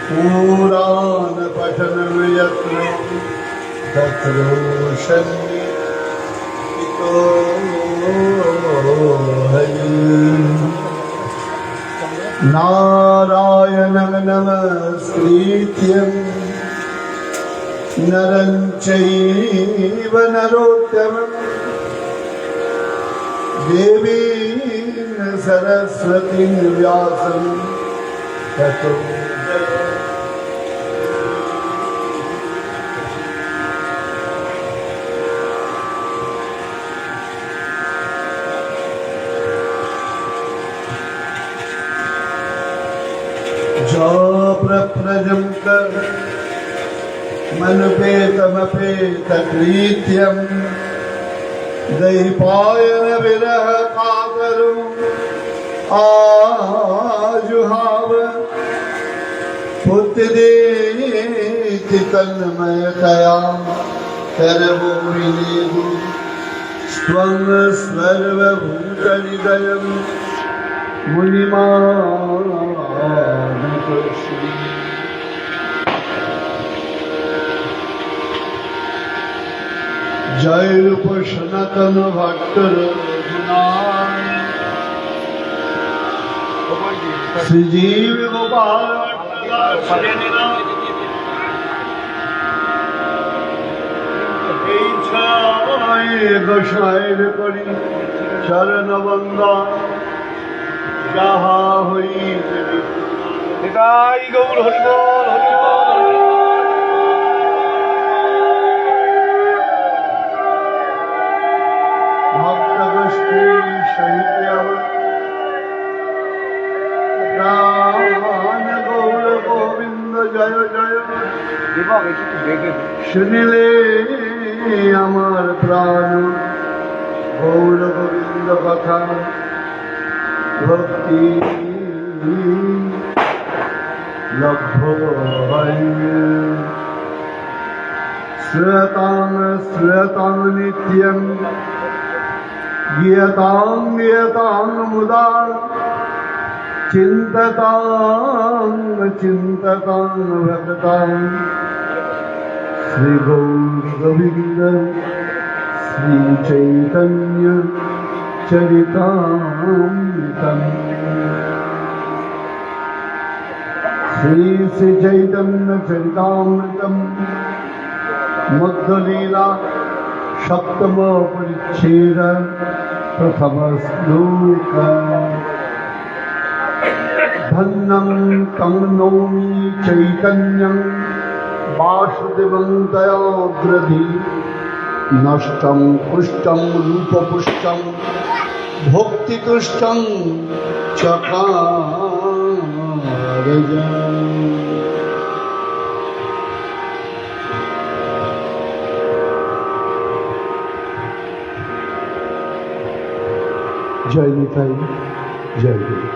पुराण पठन यत्र तत्रोशन्नितो हरि नारायणं नमस्कृत्य नरं चैव नरोत्तमं देवीं सरस्वतीं व्यासं ततो प्रप्रजंत मनुपेतमपेतकृत्यं दैपायन विरह कातरो आजुहाव पुत्रेति तन्मयतया सर्वोमिनेदु स्वं सर्वभूतहृदयं मुनिमानतोषि जय रूप सनातन भट्ट श्री जीव गोपाल गोसाइर करी चरण बंदा যাহা হইতে নিতাই গৌর হরি বল হরি বল ভক্ত গোষ্ঠী সহিত প্রাণ গৌর গোবিন্দ জয় জয় শুনিলে আমার প্রাণ গৌর গোবিন্দ কথা ভক্তি লভ্য শ্রীয়তাং শ্রীয়তাং নিত্যং গীয়তাং গীয়তাং মুদা চিন্ততাং চিন্ততাং ভক্তাং শ্রী গৌর গোবিন্দ শ্রী চৈতন্য चरितामृतम् श्री श्री चैतन्य चरितामृतम् मध्वलीला सप्तम परिच्छेद प्रथम श्लोक धन्यं तं नौमि चैतन्यं वासुदेवं दयाद्रधि नष्टं पुष्टं रूपपुष्टं भक्तितुष्टं चकारजम् जय निताई जय गुरु।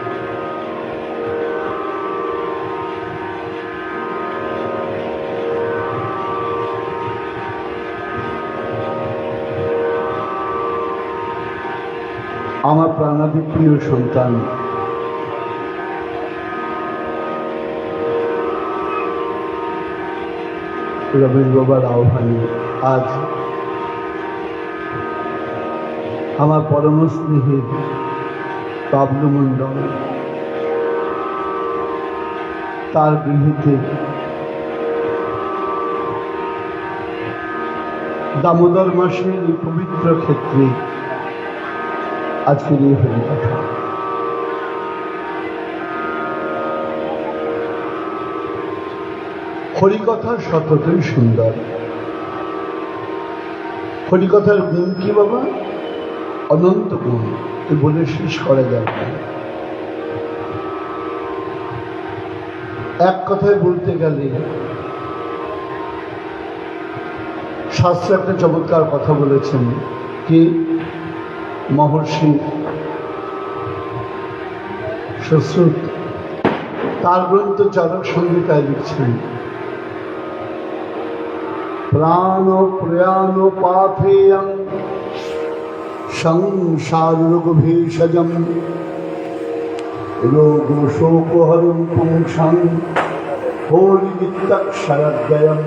আমার প্রাণাদি প্রিয় সন্তান রমেশ বাবার আহ্বানে আজ আমার পরম স্নেহের বাবলু মণ্ডল তার গৃহেতে দামোদর মাসের এই পবিত্র ক্ষেত্রে আজকের এই হরিকথা। হরিকথা সততই সুন্দর। হরিকথার গুণ কি বাবা? অনন্ত গুণ, এ বলে শেষ করা যায় না। এক কথায় বলতে গেলে শাস্ত্রে একটা চমৎকার কথা বলেছেন কি মহর্ষি সুশ্রুত তার গ্রন্থ চরক সংহিতায় লিখছেন, প্রাণ প্রয়াণ পাথেয়ং সংসার রোগ ভেষজম রোগ শোকহরং পুংসং হরি নিত্যাক্ষরাদ্বয়ম।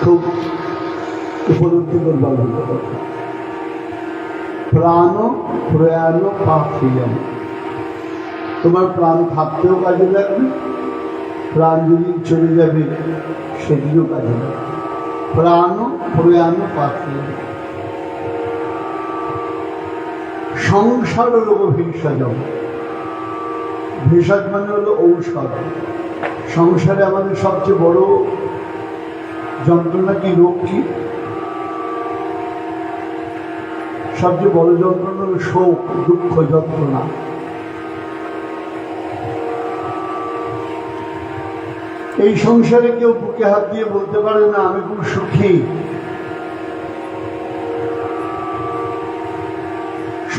খুব উপলব্ধি করবার মতো কথা। প্রাণ প্রয়াণ পাথেয়ম। তোমার প্রাণ থাকতেও কাজে লাগবে, প্রাণ যদি চলে যাবে সেদিনও কাজে লাগবে। প্রাণ প্রয়াণ পাথেয়ম। সংসার রোগ ভেষজম। ভেষজ মানে হলো ঔষধ। সংসারে আমাদের সবচেয়ে বড় যন্ত্রণা কি, রোগ কি? সবচেয়ে বড় যন্ত্রণা হলো শোক, দুঃখ, যন্ত্রণা। এই সংসারে কেউ বুকে হাত দিয়ে বলতে পারে না আমি খুব সুখী।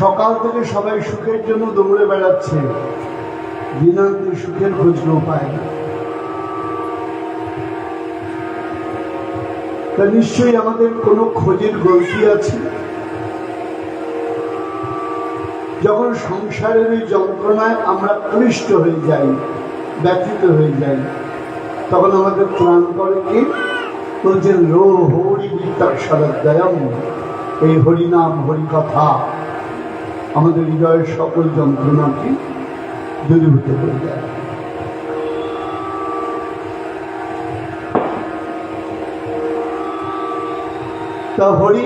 সকাল থেকে সবাই সুখের জন্য দৌড়ে বেড়াচ্ছে, দিনান্তে সুখের খোঁজ পায় না। তা নিশ্চয়ই আমাদের কোনো খোঁজের গলতি আছে। যখন সংসারের এই যন্ত্রণায় আমরা ক্লিষ্ট হয়ে যাই, ব্যথিত হয়ে যাই, তখন আমাদের ত্রাণ করে কি? বলছেন রো হরি নিত্যাক্ষরাদ্বয়ম। এই হরিনাম, হরিকথা আমাদের হৃদয়ের সকল যন্ত্রণাকে দূরীভূত করে যায়। তা হরি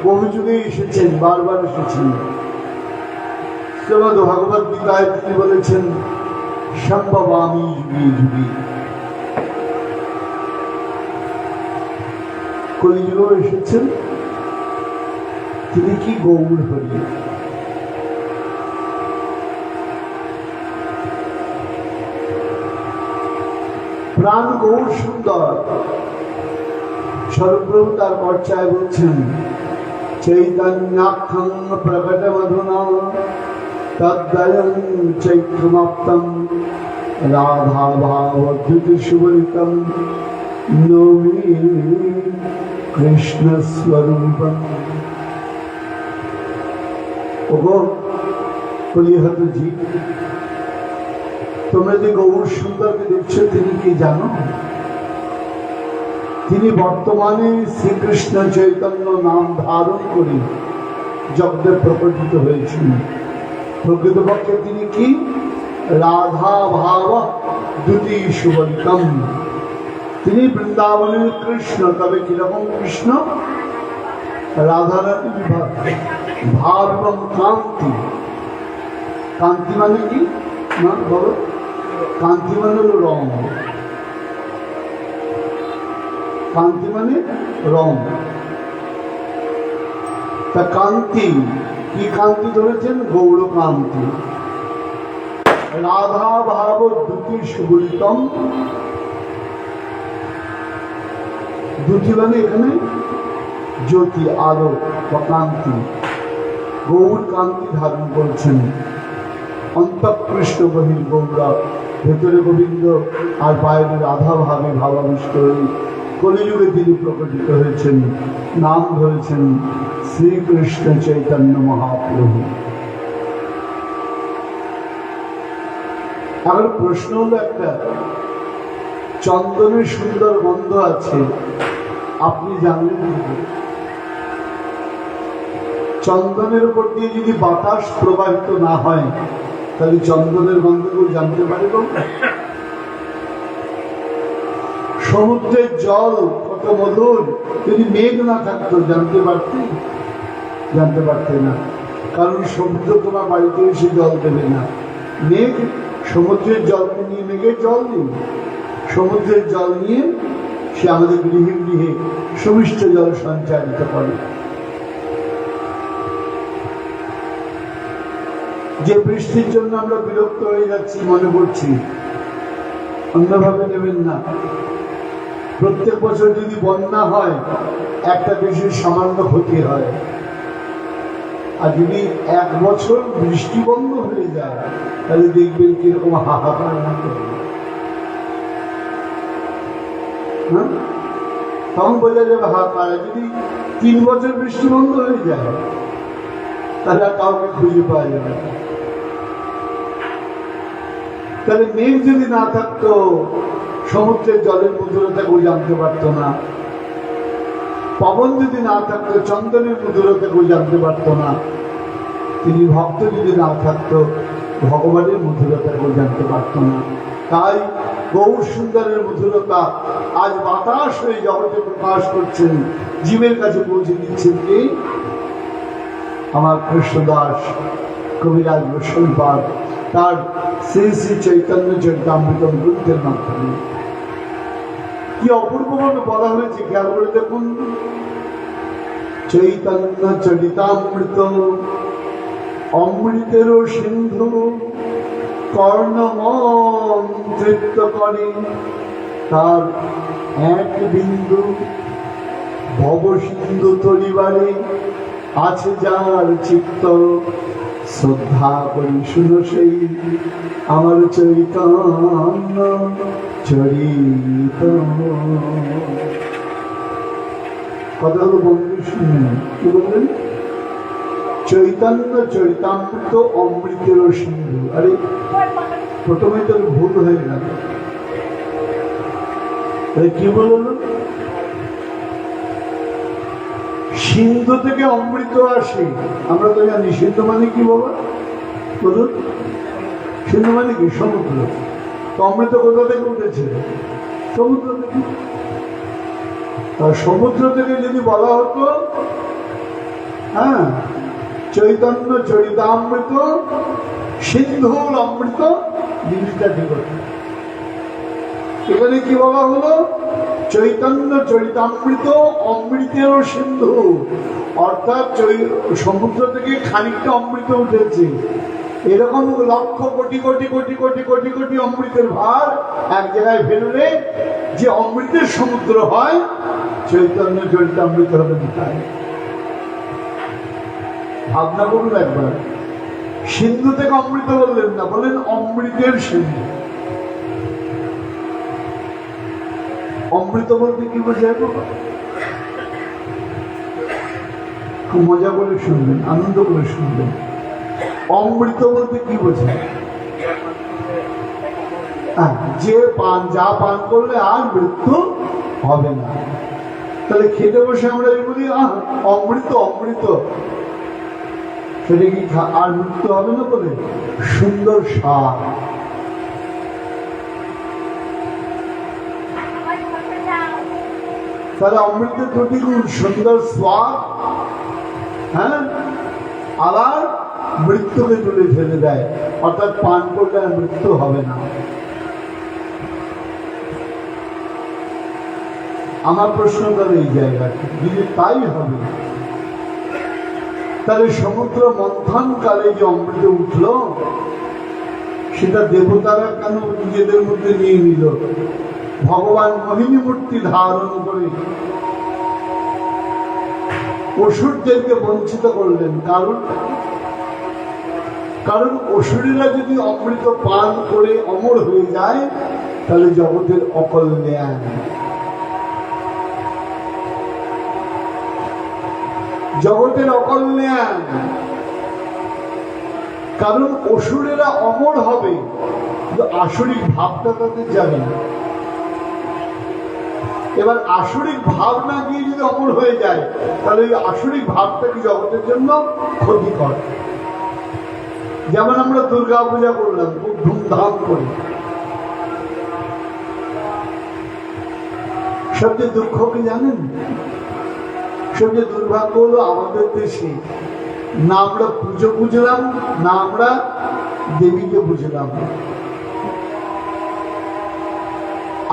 বহু যুগে এসেছেন, বারবার এসেছেন। শ্রীমদ্ ভগবদ গীতায় তিনি বলেছেন সম্ভবামি যুগে যুগে। কলিযুগেও এসেছেন। তিনি কি গৌর হরি। প্রাণ গৌর সুন্দর। স্বরূপপ্রভু তার পর্যায়ে বলছেন চৈতন্যাখ্যং প্রকটমধুনা তদ্বয়ং চৈত্রমাপ্তম রাধা ভাবদ্যুতি সুবলিতম নমি কৃষ্ণ স্বরূপম। ওগো কলিহত জি, তোমরা যে গৌর সুন্দরকে দেখছো তিনি কি জানো? তিনি বর্তমানে শ্রীকৃষ্ণ চৈতন্য নাম ধারণ করে জগতে প্রকটিত হয়েছেন। প্রকৃতপক্ষে তিনি কি? রাধা ভাব দ্যুতি সুবলিতম। তিনি বৃন্দাবনের কৃষ্ণ। তবে কিরকম কৃষ্ণ? রাধারানী বিভাগ, ভাব এবং কান্তি। কান্তি মানে কি না বলো? কান্তি মানে হল রং। কান্তি মানে রং। তা কান্তি কি? কান্তি ধরেছেন গৌর কান্তি। রাধা ভাব দ্যুতি সুবলিতম। দ্যুতি মানে এখানে জ্যোতি, আলো বা কান্তি। গৌর কান্তি ধারণ করছেন। অন্তঃকৃষ্ণ বহির গৌরা, ভেতরে গোবিন্দ আর বাইরে রাধা ভাবে ভাবাবিষ্ট হয়ে কলিযুগে তিনি প্রকটিত হয়েছেন। নাম ধরেছেন শ্রীকৃষ্ণ চৈতন্য মহাপ্রভু। আমার প্রশ্ন হলো একটা, চন্দনের সুন্দর গন্ধ আছে, আপনি জানলেন কি? চন্দনের উপর দিয়ে যদি বাতাস প্রবাহিত না হয় তাহলে চন্দনের গন্ধগুলো জানতে পারব? সমুদ্রের জল কত মধুর, যদি মেঘ না থাকতো জানতে পারতে? জানতে পারতে না, কারণ সমুদ্র তোমার বাড়িতে এসে জল দেবে না। মেঘ সমুদ্রের জলকে নিয়ে, মেঘের জল নেই, সমুদ্রের জল নিয়ে সে আমাদের গৃহে গৃহে সুমিষ্ট জল সঞ্চারিত করে। যে বৃষ্টির জন্য আমরা বিরক্ত হয়ে যাচ্ছি, মনে করছি, অন্যভাবে নেবেন না। প্রত্যেক বছর যদি বন্যা হয় একটা দেশের সামান্য ক্ষতি হয়, আর যদি এক বছর বৃষ্টি বন্ধ হয়ে যায় তাহলে দেখবেন কিরকম হাহাকার মতো। হ্যাঁ, তখন বোঝা যাবে হাহাকার। যদি 3 বছর বৃষ্টি বন্ধ হয়ে যায় তাহলে আর কাউকে খুঁজে পাওয়া যাবে না। তাহলে মেঘ যদি না থাকতো সমুদ্রের জলের মধুরতা কেউ জানতে পারতো না। পবন যদি না থাকতো চন্দনের মধুরতা কেউ জানতে পারতো না। তিনি ভক্ত যদি না থাকতো ভগবানের মধুরতা কেউ জানতে পারতো না। তাই গৌর সুন্দরের মধুরতা আজ বাতাস হয়ে জগতে প্রকাশ করছেন, জীবের কাছে পৌঁছে দিচ্ছেন কি আমার কৃষ্ণদাস কবিরাজ গোস্বামীপাদ তার শ্রী শ্রী চৈতন্য চরিতামৃতম গ্রন্থের মাধ্যমে। কি অপূর্বভাবে বলা হয়েছে খেয়াল করে দেখুন। চৈতন্য চরিতামৃত অমৃতেরও সিন্ধু কর্ণমন্ত্রিত করে, তার এক বিন্দু ভব সিন্ধু তরিবারে আছে যার চিত্ত, শ্রদ্ধা করি শুনো সেই আমার চৈতন্য চরিত। কথা হলো বন্ধু শুনলেন, কি বললেন? চৈতন্য চরিতামৃত অমৃতের সিন্ধু। আরে প্রথমে তো ভুল হয়ে গেল, কি বলল? সিন্ধু থেকে অমৃত আসে, আমরা তো জানি সিন্ধু মানে কি বাবা বলুন? সিন্ধু মানে কি? সমুদ্র। তো অমৃত কোথা থেকে উঠেছে? সমুদ্র থেকে। আর সমুদ্র থেকে যদি বলা হতো হ্যাঁ চৈতন্য চরিতামৃত সিন্ধুর অমৃত, জিনিসটা ঠিক হতো। এখানে কি বলা হলো? চৈতন্য চরিতামৃত অমৃতের সিন্ধু, অর্থাৎ সমুদ্র থেকে খানিকটা অমৃত উঠেছে। এরকম লক্ষ কোটি কোটি কোটি কোটি কোটি কোটি অমৃতের ভার এক জায়গায় ফেললে যে অমৃতের সমুদ্র হয়, চৈতন্য চরিতামৃত হবে কোথায়? ভাবনা করুন একবার। সিন্ধু থেকে অমৃত বললেন না, বললেন অমৃতের সিন্ধু। অমৃত বলতে কি বোঝায়? খুব মজা করে শুনবেন, আনন্দ করে শুনবেন। অমৃত বলতে কি বোঝায়? যে পান, যা পান করলে আর মৃত্যু হবে না। তাহলে খেতে বসে আমরা বলি অমৃত অমৃত, সেটা কি আর মৃত্যু হবে না বলে? সুন্দর স্বাদ। তাহলে অমৃতের দুটি গুণ, সুন্দর স্বাদ, হ্যাঁ, আবার মৃত্যুকে তুলে ফেলে দেয়, অর্থাৎ পান করলে আর মৃত্যু হবে না। আমার প্রশ্ন তাহলে এই জায়গাটা, যদি তাই হবে তাহলে সমুদ্র মন্থন কালে যে অমৃত উঠল সেটা দেবতারা কেন নিজেদের মধ্যে নিয়ে নিল? ভগবান মোহিনী মূর্তি ধারণ করে অসুরদেরকে বঞ্চিত করলেন। কারণ অসুরেরা যদি অমৃত পান করে অমর হয়ে যায় তাহলে জগতের অকল্যাণ। জগতের অকল্যাণ, কারণ অসুরেরা অমর হবে কিন্তু আসরিক ভাবটা তাদের যাবে না। এবার আসরিক ভাব না গিয়ে যদি অমর হয়ে যায় তাহলে ওই আসরিক ভাবটা কি জগতের জন্য ক্ষতিকর। যেমন আমরা দুর্গা পূজা করলাম খুব ধুমধাম করে, সবচেয়ে দুঃখ কি জানেন? সবচেয়ে দুর্ভাগ্য হলো আমাদের দেশে না আমরা পুজো বুঝলাম, না আমরা দেবীকে বুঝলাম।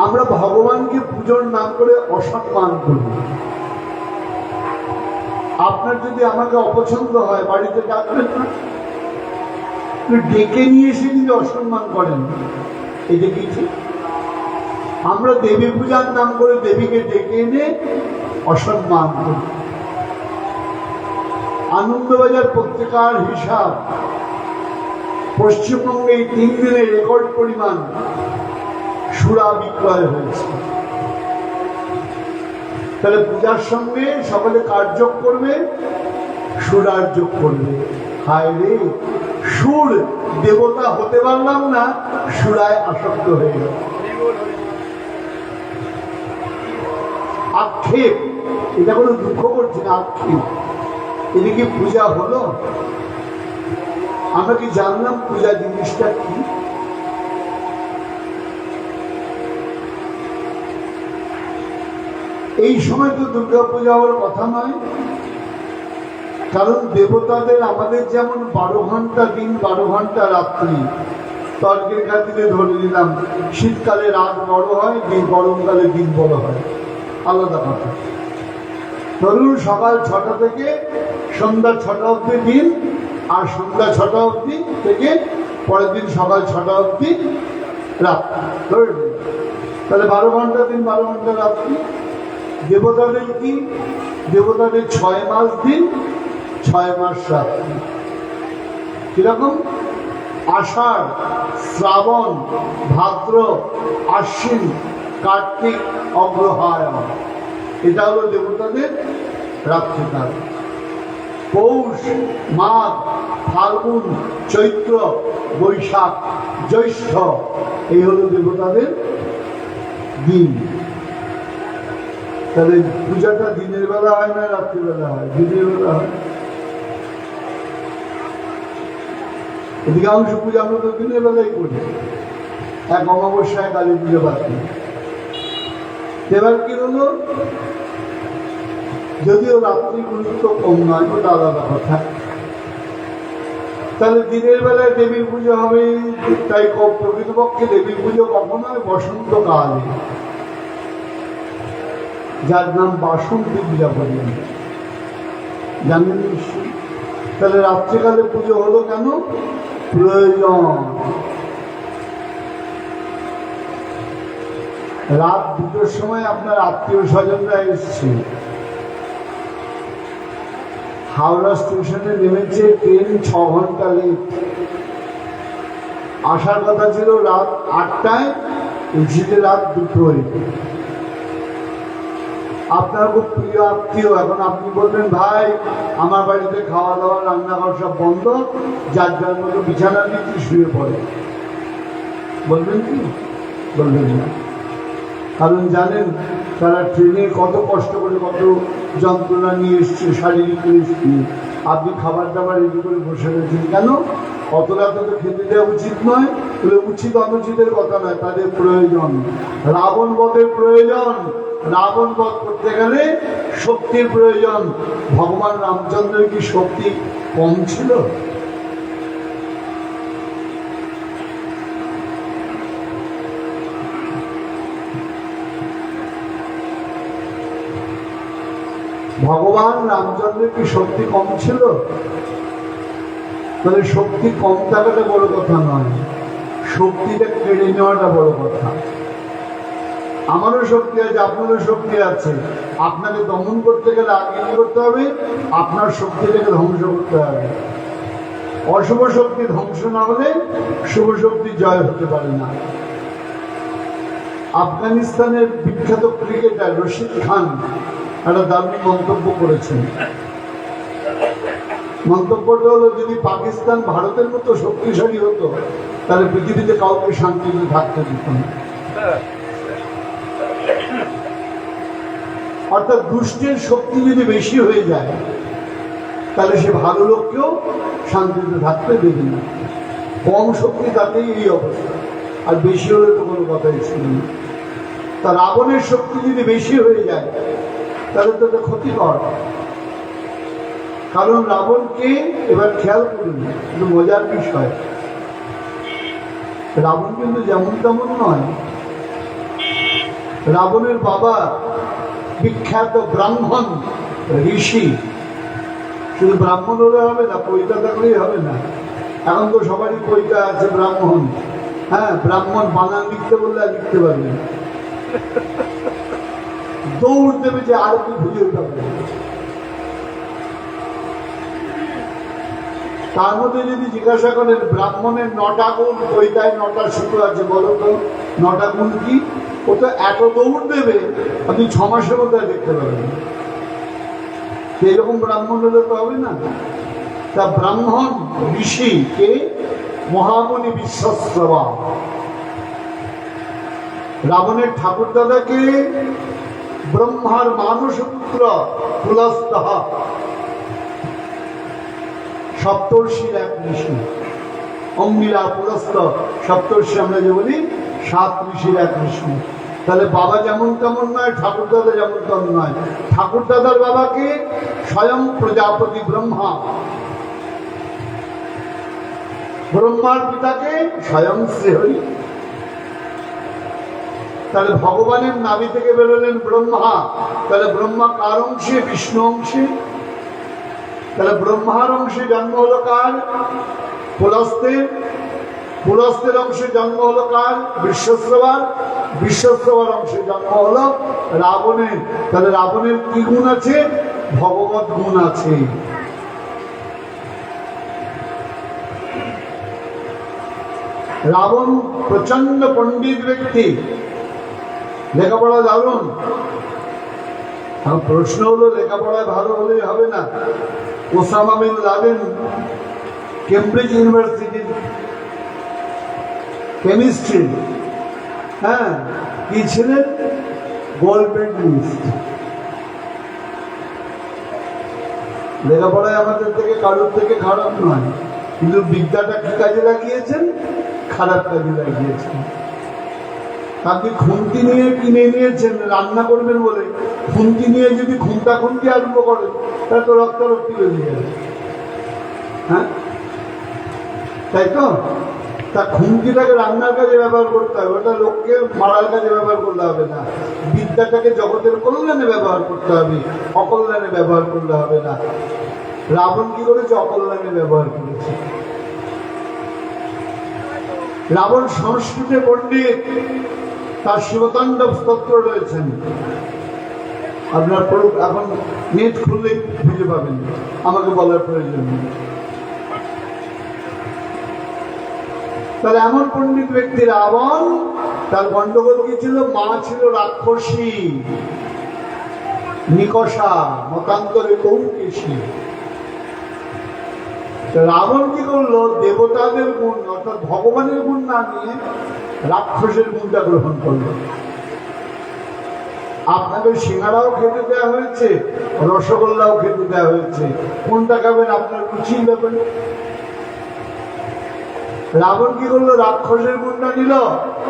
আমরা ভগবানকে পুজোর নাম করে অসম্মান করি। আপনার যদি আমাকে অপছন্দ হয় বাড়িতে ডাকবেন না, ডেকে নিয়ে এসে যদি অসম্মান করেন, এটা কি ঠিক? আমরা দেবী পূজার নাম করে দেবীকে ডেকে এনে অসম্মান করি। আনন্দবাজার পত্রিকার হিসাব, পশ্চিমবঙ্গে এই 3 দিনে রেকর্ড পরিমাণ সুরা বিক্রয় হয়েছে। তাহলে পূজার সঙ্গে সকলে কার যোগ করবে? সুরার যোগ করবে। হায় রে, সুর দেবতা হতে পারলাম না, সুরায় আসক্ত হয়ে গেল। আক্ষেপ, এটা কোনো দুঃখ করছে না, আক্ষেপ। এদিকে পূজা হলো, আমরা কি জানলাম পূজা জিনিসটা কি? এই সময় তো দুর্গা পূজা হওয়ার কথা নয়, কারণ দেবতাদের আমাদের যেমন 12 ঘন্টা দিন 12 ঘন্টা রাত্রি, তর্কের খাতিরে ধরে নিলাম শীতকালে রাত বড় হয়, গরমকালে দিন বড় হয়, আলাদা কথা। ধরুন সকাল 6টা থেকে সন্ধ্যা 6টা অবধি দিন, আর সন্ধ্যা 6টা অবধি থেকে পরের দিন সকাল 6টা অবধি রাত, ধরে তাহলে 12 ঘন্টা দিন 12 ঘন্টা রাত্রি। দেবতাদের কি? দেবতাদের 6 মাস দিন 6 মাস রাত্রি। কিরকম? আষাঢ়, শ্রাবণ, ভাদ্র, আশ্বিন, কার্তিক, অগ্রহায়ণ, এটা হলো দেবতাদের রাত্রিকাল। পৌষ, মাঘ, ফাল্গুন, চৈত্র, বৈশাখ, জ্যৈষ্ঠ, এই হলো দেবতাদের দিন। তাহলে পূজাটা দিনের বেলা হয় না রাত্রিবেলা হয়? দিনের বেলা হয়। অধিকাংশ পূজা আমরা তো দিনের বেলায় করি, এক অমাবস্যায় কালী পুজো বাকি। এবার কি হলো, যদিও রাত্রি গুরুত্ব কম নয়, ওটা আলাদা কথা। তাহলে দিনের বেলায় দেবীর পুজো হবে, তাই প্রকৃতপক্ষে দেবীর পুজো কখন হয়? বসন্তকালে, যার নাম বাসন্তী পূজা বলি, জানেন নিশ্চয়ই। তাহলে রাত্রিকালে পুজো হলো কেন? প্রয়োজন। রাত 2টোর সময় আপনার আত্মীয় স্বজনরা এসছে, হাওড়া স্টেশনে নেমেছে, ট্রেন 6 ঘন্টা লেট, আসার কথা ছিল রাত 8টায়, এসেছে রাত 2টোয়। আপনার খুব প্রিয় আত্মীয়, এখন আপনি বলবেন ভাই আমার বাড়িতে খাওয়া দাওয়া রান্নাঘর সব বন্ধ, যার যার মতো বিছানা নিচ্ছি, শুয়ে পড়ে, বলবেন কি? বলবেন না। কারণ জানেন তারা ট্রেনে কত কষ্ট করে, কত যন্ত্রণা নিয়ে এসছে, শারীরিক পরিস্থিতি। আপনি খাবার দাবার রেডি করে বসে রয়েছেন কেন? অত রাতে তো খেতে দেওয়া উচিত নয়। উচিত অনুচিতের কথা নয়, তাদের প্রয়োজন। রাবণ বধের প্রয়োজন, রাবণ বধ করতে গেলে শক্তির প্রয়োজন। ভগবান রামচন্দ্রের কি শক্তি কম ছিল? ভগবান রামচন্দ্রের কি শক্তি কম ছিল? তাহলে শক্তি কম থাকাটা বড় কথা নয়, শক্তিটা কেড়ে নেওয়াটা বড় কথা। আমারও শক্তি আছে, আপনারও শক্তি আছে। আপনাকে দমন করতে গেলে আগে কি করতে হবে? আপনার শক্তিটাকে ধ্বংস করতে হবে। অশুভ শক্তি ধ্বংস না হলে শুভ শক্তি জয় হতে পারে না। আফগানিস্তানের বিখ্যাত ক্রিকেটার রশিদ খান একটা দারুণ মন্তব্য করেছেন। মন্তব্যটা হলো, যদি পাকিস্তান ভারতের মতো শক্তিশালী হতো তাহলে পৃথিবীতে কাউকে শান্তিতে থাকতে দিত না। অর্থাৎ দুষ্টের শক্তি যদি বেশি হয়ে যায় তাহলে সে ভালো লোককেও শান্তিতে থাকতে দেবে না। কম শক্তি তাতেই এই অবস্থা, আর বেশি হলে তো কোনো কথাই ছিল না। তা রাবণের শক্তি যদি বেশি হয়ে যায় তাহলে তো এটা ক্ষতিকর। কারণ রাবণকে এবার খেয়াল করুন, কিন্তু মজার বিষয়, রাবণ কিন্তু যেমন তেমন নয়। রাবণের বাবা বিখ্যাত ব্রাহ্মণ ঋষি। শুধু ব্রাহ্মণ হলে হবে না, পৈতা থাকলেই হবে না। এখন তো সবারই পৈতা আছে ব্রাহ্মণ। হ্যাঁ, ব্রাহ্মণ বানান লিখতে বললে আর লিখতে পারবে না, দৌড় দেবে যে আর কি বুঝে উঠাবে। তার মধ্যে যদি জিজ্ঞাসা করেন ব্রাহ্মণের 9টা গুণ, পৈতায় 9টা সূত্র আছে, বলো তো 9টা গুণ কি? ও তো এত দৌড় দেবে আপনি 6 মাসের মধ্যে দেখতে পাবেন। এইরকম ব্রাহ্মণ হলে তো হবে না। তা ব্রাহ্মণ ঋষি কে? মহামুনি বিশ্বশ্রবা। রাবণের ঠাকুরদাদাকে ব্রহ্মার মানস পুত্র পুলস্তঃ, সপ্তর্ষির এক ঋষি। অঙ্গিরা পুলস্ত সপ্তর্ষি, আমরা যে বলি 7 ঋষির এক ঋষি। তাহলে বাবা যেমন তেমন নয়, ঠাকুরদাদা যেমন তেমন নয়। ঠাকুরদাদার বাবাকে স্বয়ং প্রজাপতি ব্রহ্মা, ব্রহ্মার পিতাকে স্বয়ং শ্রীহরি। তাহলে ভগবানের নাভি থেকে বেরোলেন ব্রহ্মা। তাহলে ব্রহ্মা কার অংশে? বিষ্ণু অংশে। তাহলে ব্রহ্মার অংশে জন্ম হলো কার? পুলস্তের। পুলস্তের অংশে জন্ম হলো কার? বিশ্বশ্রবার। বিশ্বশ্রবার অংশে জন্ম হলো রাবণের। তাহলে রাবণের কি গুণ আছে? ভগবত গুণ আছে। রাবণ প্রচন্ড পণ্ডিত ব্যক্তি, লেখাপড়া দারুণ। প্রশ্ন হলো লেখাপড়ায় ভালো হলেই হবে না। ওসামা বিন লাদেন কেমব্রিজ ইউনিভার্সিটির কেমিস্ট্রি, কি ছিলেন? Gold medalist. লেখাপড়ায় আমাদের থেকে কারোর থেকে খারাপ নয়, কিন্তু বিদ্যাটা কি কাজে লাগিয়েছেন? খারাপ কাজে লাগিয়েছেন। আপনি খুন্তি নিয়ে কিনে নিয়েছেন রান্না করবেন বলে, খুন্তি নিয়ে যদি খুন্তি আরম্ভ করেন তাহলে তো রক্তারক্তি বেরিয়ে যাবে। হ্যাঁ, তাই তো? তা খুন্তিটাকে রান্নার কাজে ব্যবহার করতে হবে, ওটা লোককে মারার কাজে ব্যবহার করলে হবে না। বিদ্যাটাকে জগতের কল্যাণে ব্যবহার করতে হবে, অকল্যাণে ব্যবহার করলে হবে না। রাবণ কি করেছে? অকল্যাণে ব্যবহার করেছে। রাবণ সংস্কৃতে পণ্ডিত, তার শিবতাণ্ডব স্তোত্র রয়েছেন। আপনার এখন নেট খুললে খুঁজে পাবেন, আমাকে বলার প্রয়োজন নেই। তাহলে এমন পণ্ডিত ব্যক্তি রাবণ, তার গন্ডগোল কি ছিল? মা ছিল রাক্ষসী, নিকষা, মতান্তরে কৌকেশী। রাবণ কি করলো? দেবতাদের গুণ অর্থাৎ ভগবানের গুণ না নিয়ে রাক্ষসের গুণটা গ্রহণ করলো। আপনাকে সিঙ্গারাও খেতে দেওয়া হয়েছে, রসগোল্লাও খেতে দেওয়া হয়েছে, কোনটা খাবেন আপনার রুচি ব্যাপারে। রাবণ কি করলো? রাক্ষসের গুণটা নিল,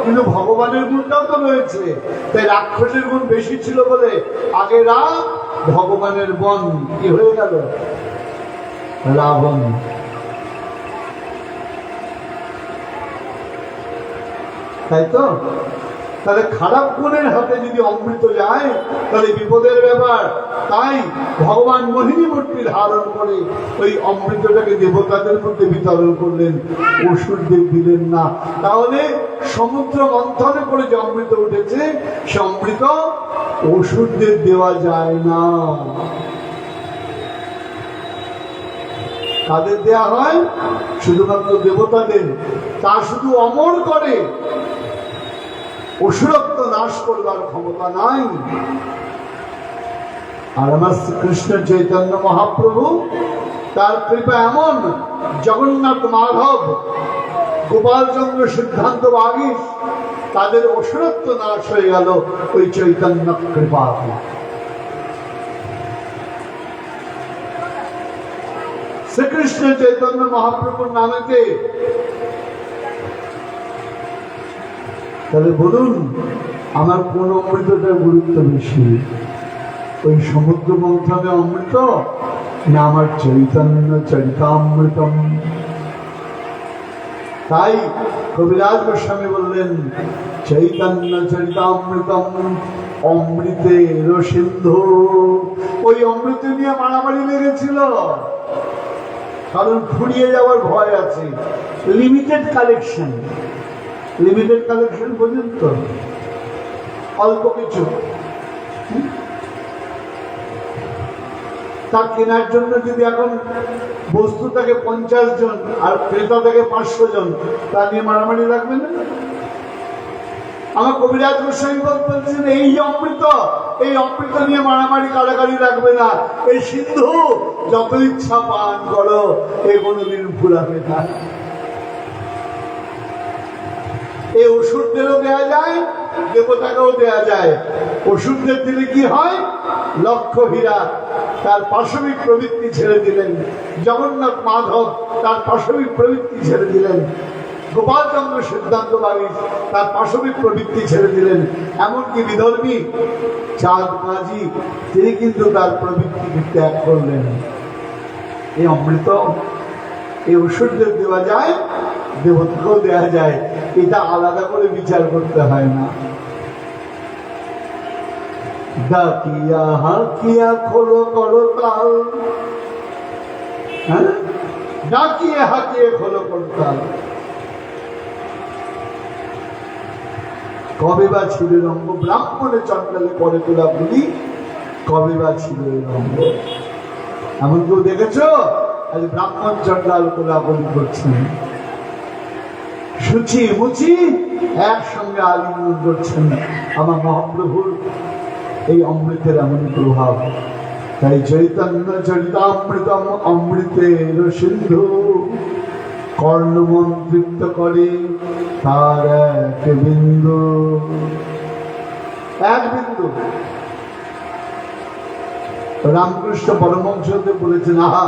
কিন্তু ভগবানের গুণটাও তো রয়েছে। তাই রাক্ষসের গুণ বেশি ছিল বলে আগে রাম, ভগবানের বন কি হয়ে গেল? রাবণ। তাই তো? তাহলে খারাপ গুণের হাতে যদি অমৃত যায় তাহলে বিপদের ব্যাপার। তাই ভগবান মোহিনী মূর্তি ধারণ করে ওই অমৃতটাকে দেবতাদের মধ্যে বিতরণ করলেন, অসুরদের দিলেন না। তাহলে সমুদ্র মন্থনে করে যে অমৃত উঠেছে সে অমৃত অসুরদের দেওয়া যায় না। কাদের দেয়া হয়? শুধুমাত্র দেবতাদের। তা শুধু অমর করে, অসুরত্ব নাশ করবার ক্ষমতা নাই। আর আমার শ্রীকৃষ্ণ চৈতন্য মহাপ্রভু, তার কৃপা এমন, জগন্নাথ মাধব, গোপালচন্দ্র সিদ্ধান্ত বাগীশ, তাদের অসুরত্ব নাশ হয়ে গেল ওই চৈতন্য কৃপা। শ্রীকৃষ্ণ চৈতন্য মহাপ্রভুর নামেতে। তাহলে বলুন আমার কোন অমৃতটার গুরুত্ব বেশি? ওই সমুদ্র মন্থনে অমৃত না আমার চৈতন্য চরিতামৃতম? তাই কবিরাজ গোস্বামী বললেন চৈতন্য চরিতামৃতম অমৃতের সিন্ধু। ওই অমৃত নিয়ে মারামারি লেগেছিল, কারণ ফুরিয়ে যাওয়ার ভয় আছে। লিমিটেড কালেকশন, লিমিটেড কালেকশন পর্যন্ত অল্প কিছু। তা কেনার জন্য যদি এখন বস্তু থাকে 50 জন আর ক্রেতা থাকে 500 জন, তা নিয়ে মারামারি লাগবে না? আমার কবিরাজ গোস্বামী বলছেন এই অমৃত এই অমৃত নিয়ে মারামারি কাড়াকাড়ি রাখবে না। এই সিন্ধু যত ইচ্ছা পান করো, এ কোনোদিন ফুরাবে না। এই ওষুধদেরও দেয়া যায়, দেবতাকেও দেয়া যায়। ওষুধদের দিলে কি হয়? লক্ষ হীরা তার পাশবিক প্রবৃত্তি ছেড়ে দিলেন, জগন্নাথ মাধব তার পাশবিক প্রবৃত্তি ছেড়ে দিলেন, গোপালচন্দ্র সিদ্ধান্ত বাড়ি তার পাশবিক প্রবৃত্তি ছেড়ে দিলেন, এমনকি বিধর্মী চাঁদ মাঝি তিনি কিন্তু তার প্রবৃত্তিকে ত্যাগ করলেন। এই অমৃত, এই ওষুধদের দেওয়া যায়, দেবতাকেও দেওয়া যায়, এটা আলাদা করে বিচার করতে হয় না। ডাকিয়া হাকিয়া খোলো করো তাল, হ্যাঁ, ডাকিয়ে হাকিয়ে খোলো করো তাল। কবে বা ছিল রঙ্গ, ব্রাহ্মণে চন্ডালে পরে তোলা বলি, কবে বা ছিল রঙ্গ। এমন কেউ দেখেছ? আজ ব্রাহ্মণ চন্ডাল কোলাকুলি করছেন, সুচি মুচি একসঙ্গে আলিঙ্গন করছেন। আমার মহাপ্রভুর এই অমৃতের এমনই প্রভাব। তাই চৈতন্য চরিতামৃতম অমৃতের সিন্ধু, কর্ণমন তৃপ্ত করে তার এক বিন্দু, এক বিন্দু। রামকৃষ্ণ পরমহংসদেব বলেছেন, আহা,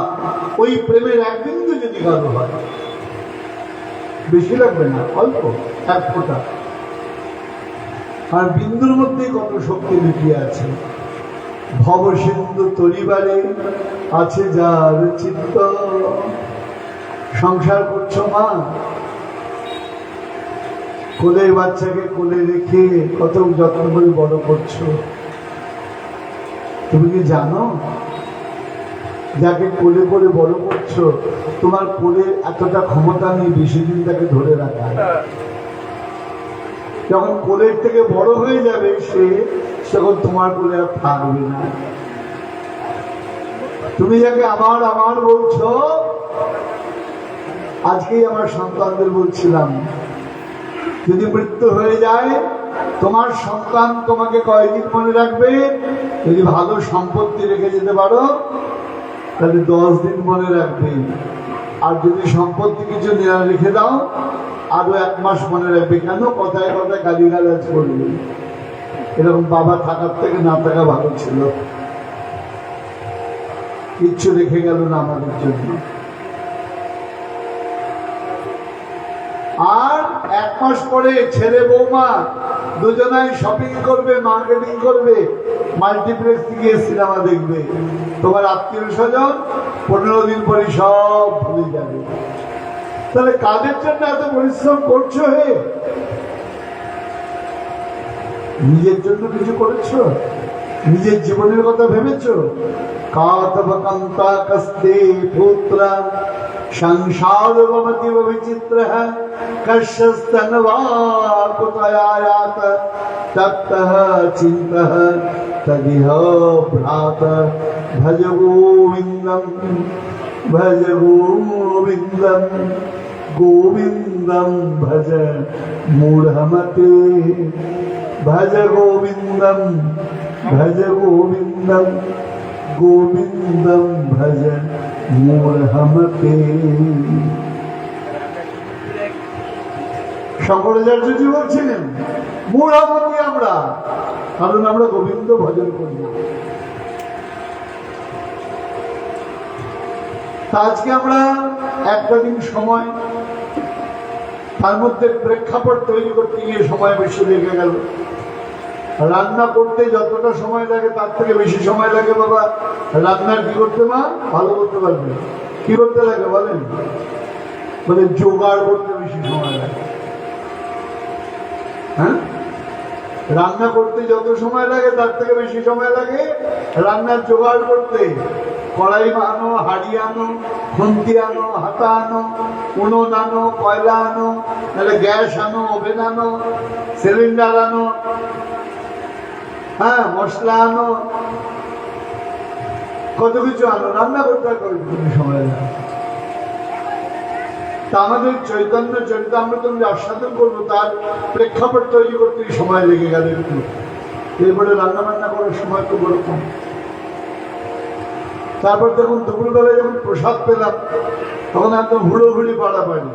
ওই প্রেমের এক বিন্দু যদি কারো হয়, বেশি লাগবে না, অল্প এক ফোঁটা, আর বিন্দুর মধ্যে কত শক্তি লুকিয়ে আছে। ভব সিন্ধু তরিবারে আছে যার চিত্ত। সংসার করছো মা, কোলের বাচ্চাকে কোলে রেখে কত যত্ন করে বড় করছো। তুমি কি জানো, যাকে কোলে করে বড় করছো, তোমার কোলে এতটা ক্ষমতা নেই বেশি দিন তাকে ধরে রাখা। যখন কোলের থেকে বড় হয়ে যাবে সে, তখন তোমার কোলে আর থাকবে না। তুমি যাকে আমার আমার বলছো, আজকেই আমার সন্তানদের বলছিলাম, যদি মৃত্যু হয়ে যায় তোমার সন্তান তোমাকে কয়দিন মনে রাখবে? যদি ভালো সম্পত্তি রেখে যেতে পারো তাহলে 10 দিন মনে রাখবে, আর যদি সম্পত্তি কিছু রেখে দাও আরো 1 মাস মনে রাখবে। কেন? কথায় কথায় গালিগালাজ করবে। এরকম বাবা থাকার থেকে না থাকা ভালো ছিল, কিচ্ছু রেখে গেল না আমাদের জন্য। আর 1 মাস পরে ছেলে বৌমা দুজনাই শপিং করবে, মার্কেটিং করবে, মাল্টিপ্লেক্স গিয়ে সিনেমা দেখবে। তোমার আত্মীয় স্বজন 15 দিন পরে সব ভুলে যাবে। তাহলে কাদের জন্য এত পরিশ্রম করছো? হে, নিজের জন্য কিছু করেছো? নিজের জীবনের কথা ভেবেছো? কাতবকান্তা কস্তে পুত্রা সংসার ভবতি বিচিত্রঃ কশ্যস্তনবা কুতয়ায়াত তপ্তঃ চিন্তঃ তদিহ ভ্রাত ভজ গোবিন্দম ভজ গোবিন্দম গোবিন্দম ভজ মূঢ়মতে ভজ গোবিন্দম ভজ গোবিন্দম গোবিন্দম ভজ মূঢ়মতে। শঙ্করাচার্যজি বলছিলেন মূঢ়মতি আমরা, কারণ আমরা গোবিন্দ ভজন করি না। আজকে আমরা একটা দিন সময়, তার মধ্যে প্রেক্ষাপট তৈরি করতে গিয়ে সময় বেশি লেগে গেল। রান্না করতে যতটা সময় লাগে তার থেকে বেশি সময় লাগে বাবা রান্নার কি করতে, মা ভালো করতে পারবে, কি করতে লাগে বলেন? মানে জোগাড় করতে বেশি সময় লাগে। হ্যাঁ, রান্না করতে যত সময় লাগে তার থেকে বেশি সময় লাগে রান্নার জোগাড় করতে। কড়াই আনো, হাঁড়ি আনো, খুন্তি আনো, হাতা আনো, উনুন আনো, কয়লা আনো, তাহলে গ্যাস আনো, ওভেন আনো, সিলিন্ডার আনো, হ্যাঁ মশলা আনো, কত কিছু আনো, রান্না করতে সময় লাগে। তা আমাদের চৈতন্য চরিতামৃত আস্বাদন করবো, তার প্রেক্ষাপট তৈরি করতে সময় লেগে গেল একটু। এরপরে রান্না বান্না করার সময় তো বড় কম। তারপর যখন দুপুরবেলায় যখন প্রসাদ পেলাম তখন একদম হুড়োহুড়ি পাড়াপাড়ি,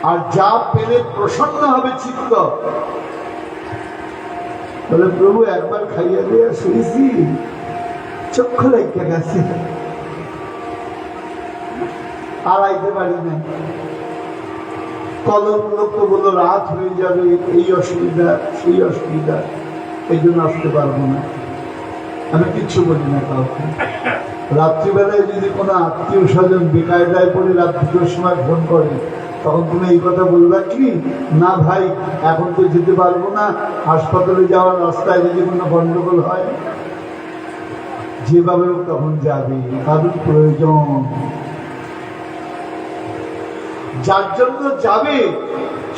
আর যা পেলে প্রসন্ন হবে চিত্ত। বলে প্রভু একবার খাইয়া দিয়া শুয়েছি, চক্ষু লেগে গেছে, আর আইতে পারি না। কলম লোক বললো রাত হয়ে যাবে, এই অসুবিধা সেই অসুবিধা, এই জন্য আসতে পারবো না। আমি কিচ্ছু বলি না কাউকে। রাত্রিবেলায় যদি কোনো আত্মীয় স্বজন বেকায়দায় পড়ে রাত 2টার সময় ফোন করে, তখন তুমি এই কথা বলবা কি, না ভাই এখন তো যেতে পারবো না, হাসপাতালে যাওয়ার রাস্তায় যদি কোনো গন্ডগোল হয়, যেভাবে তখন যাবে, কারোর প্রয়োজন। যার জন্য যাবে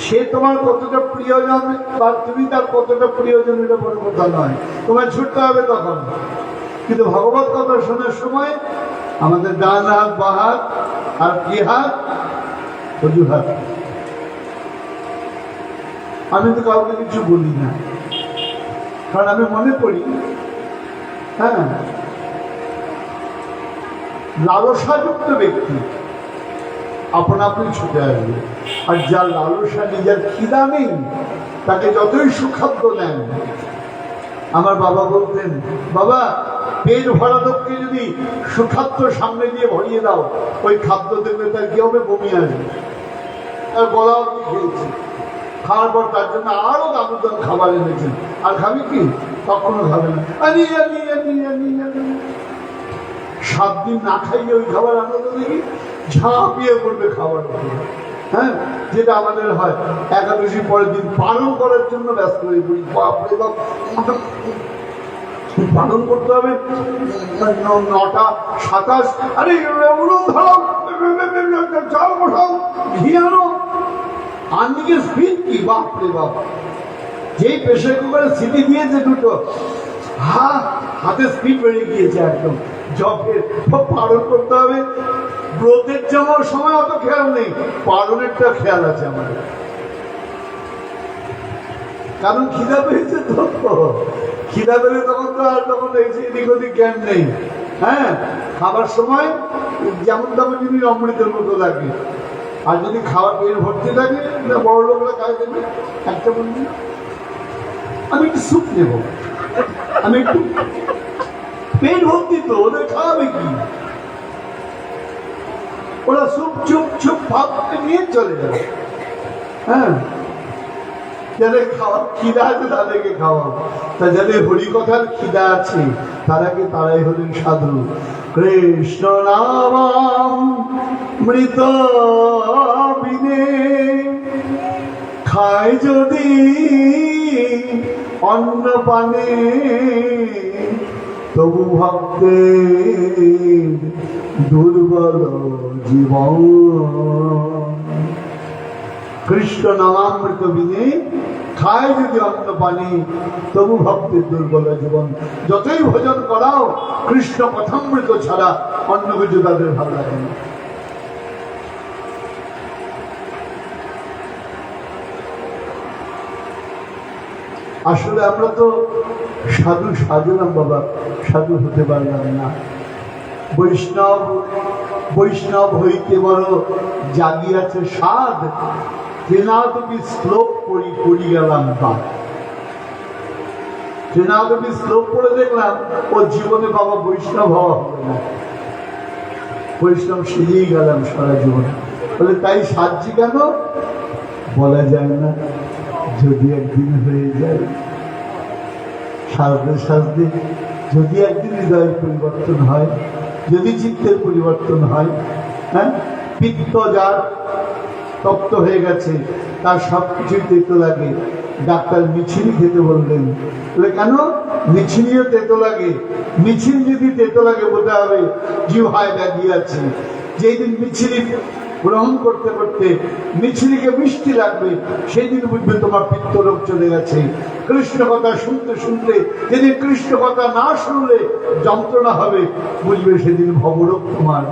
সে তোমার কতটা প্রিয়জন বা তুমি তার কতটা প্রিয়জন, এটা বড় কথা নয়, তোমায় ছুটতে হবে তখন। কিন্তু ভগবত কথা শোনার সময় আমাদের ডান হাত বাঁ হাত আর কি হাত, অজুহাত। আমি তো কাউকে কিছু বলি না, কারণ আমি মনে করি হ্যাঁ লালসাযুক্ত ব্যক্তি আপন আপনি ছুটে আসবে, আর যার লালসা নিজের খিদা নেই তাকে যতই সুখাদ্য নেন। আমার বাবা বলতেন, বাবা পেট ভরা লোককে যদি সুখাদ্য সামনে দিয়ে ভরিয়ে দাও, ওই খাদ্য দেখবে তার কি হবে, বমি আসবে। তার গলা অব্দি খেয়েছে, খাওয়ার পর তার জন্য আরো দামোদর খাবার এনেছেন, আর খাবি কি, কখনো খাবে না। 7 দিন না খাইয়ে ওই খাবার আনন্দ দেখি ঝাঁপিয়ে পড়বে খাবার। হ্যাঁ, যেটা আমাদের হয় একাদশী পরের দিন পালন করার জন্য ব্যস্ত হয়ে পড়ি। বাপরে বাপ, পালন করতে হবে 9টা 27, আরে ধরাও, চাল বসাও, ঘি আনো, আনদিকে স্পিড কি, বাপরে বাপ। যেই প্রেসার কুকারে সিটি দিয়েছে দুটো, হাতে স্পিড বেড়ে গিয়েছে একদম। জপের পালন করতে হবে। ব্রতের যাওয়ার সময় অত খেয়াল নেই, পালনেরটা খেয়াল আছে আমাদের, কারণ খিদা পেয়েছে তো। খিদা পেলে তখন তো আর তখন এদিক ওদিক জ্ঞান নেই। হ্যাঁ, খাবার সময় যেমন তেমন জিনিস অমৃতের মতো লাগে, আর যদি খাওয়ার পেট ভর্তি থাকে, বড় লোকরা খাই দেবে একটা বলবি আমি একটু স্যুপ নেব, আমি একটু পেট ভর্তি, তো ওদের খাওয়াবে কি, ওরা চুপ চুপ চুপ ভাব নিয়ে চলে যাবে। হ্যাঁ, যাদের খাওয়ার খিদা আছে তাদেরকে খাওয়াবো, তা যাদের হরিকথার খিদা আছে তারাই হলেন সাধু। কৃষ্ণ নাম মৃত বিনে খায় যদি অন্ন পানে, তবু ভক্তের দুর্বল জীবন। কৃষ্ণ নামামৃত বিনে খায় যদি অন্ন পানি, তবু ভক্তের দুর্বল জীবন। যতই ভোজন করাও কৃষ্ণ কথামৃত ছাড়া অন্য কিছু তাদের ভালো লাগে না। আসলে আমরা তো সাধু সাজলাম বাবা, সাধু হতে পারলাম না। বৈষ্ণব হইতে বড় জাগিয়াছে সাধ, ত্রিনাদবী শ্লোক পড়ি গেলাম বাদ। ত্রিনাদবী শ্লোক পড়ে দেখলাম ও জীবনে বাবা বৈষ্ণব হওয়া হবে না, বৈষ্ণব সেজেই গেলাম সারা জীবনে। বলে তাই সাজছি কেন, বলা যায় না, যদি একদিন হয়ে যায়। সাজতে সাজতে যদি একদিন হৃদয়ের পরিবর্তন হয়, যদি চিত্তের পরিবর্তন হয়, হ্যাঁ, পিত্ত যার তপ্ত হয়ে গেছে, তার সবকিছুই তেতো লাগে। ডাক্তার মিছিল খেতে বললেন, বলে কেন, মিছিলিও তেতো লাগে। মিছিল যদি তেতো লাগে বোঝা হবে জিহ্বায় ব্যাধি আছে। যেই দিন মিছিলি গ্রহণ করতে করতে মিছিলিকে মিষ্টি লাগবে, সেই দিন বুঝবে তোমার পিত্ত রোগ চলে গেছে। কৃষ্ণ কথা শুনতে শুনতে যেদিন কৃষ্ণ কথা না শুনলে যন্ত্রণা হবে, বুঝবে সেদিন ভবরোগ তোমার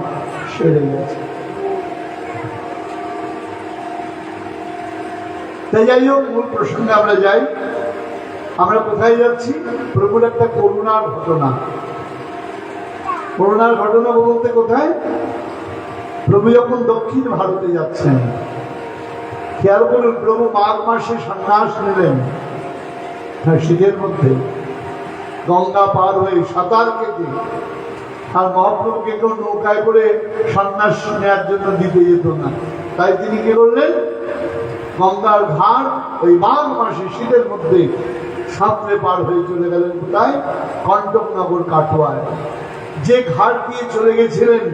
সেরে গেছে। তাই যাই হোক, মূল প্রসঙ্গে আমরা যাই। আমরা কোথায় যাচ্ছি? প্রভুর একটা করুণার ঘটনা। করুণার ঘটনা বলতে কোথায়? প্রভু যখন দক্ষিণ ভারতে যাচ্ছেন, খেয়াল করুন, প্রভু মাঘ মাসে সন্ন্যাস নিলেন, হ্যাঁ, শীতের মধ্যে গঙ্গা পার হয়ে সাঁতার কেটে। আর মহাপ্রভুকে কেউ নৌকায় করে সন্ন্যাস নেওয়ার জন্য দিতে যেত না, তাই তিনি কি করলেন? গঙ্গার ঘাট ওই মাঘ মাসে শীতের মধ্যে সাঁতরে পার হয়ে চলে গেলেন কোথায়? কণ্টকনগর কাটোয়ায়। যে ঘাট দিয়ে চলে গেছিলেন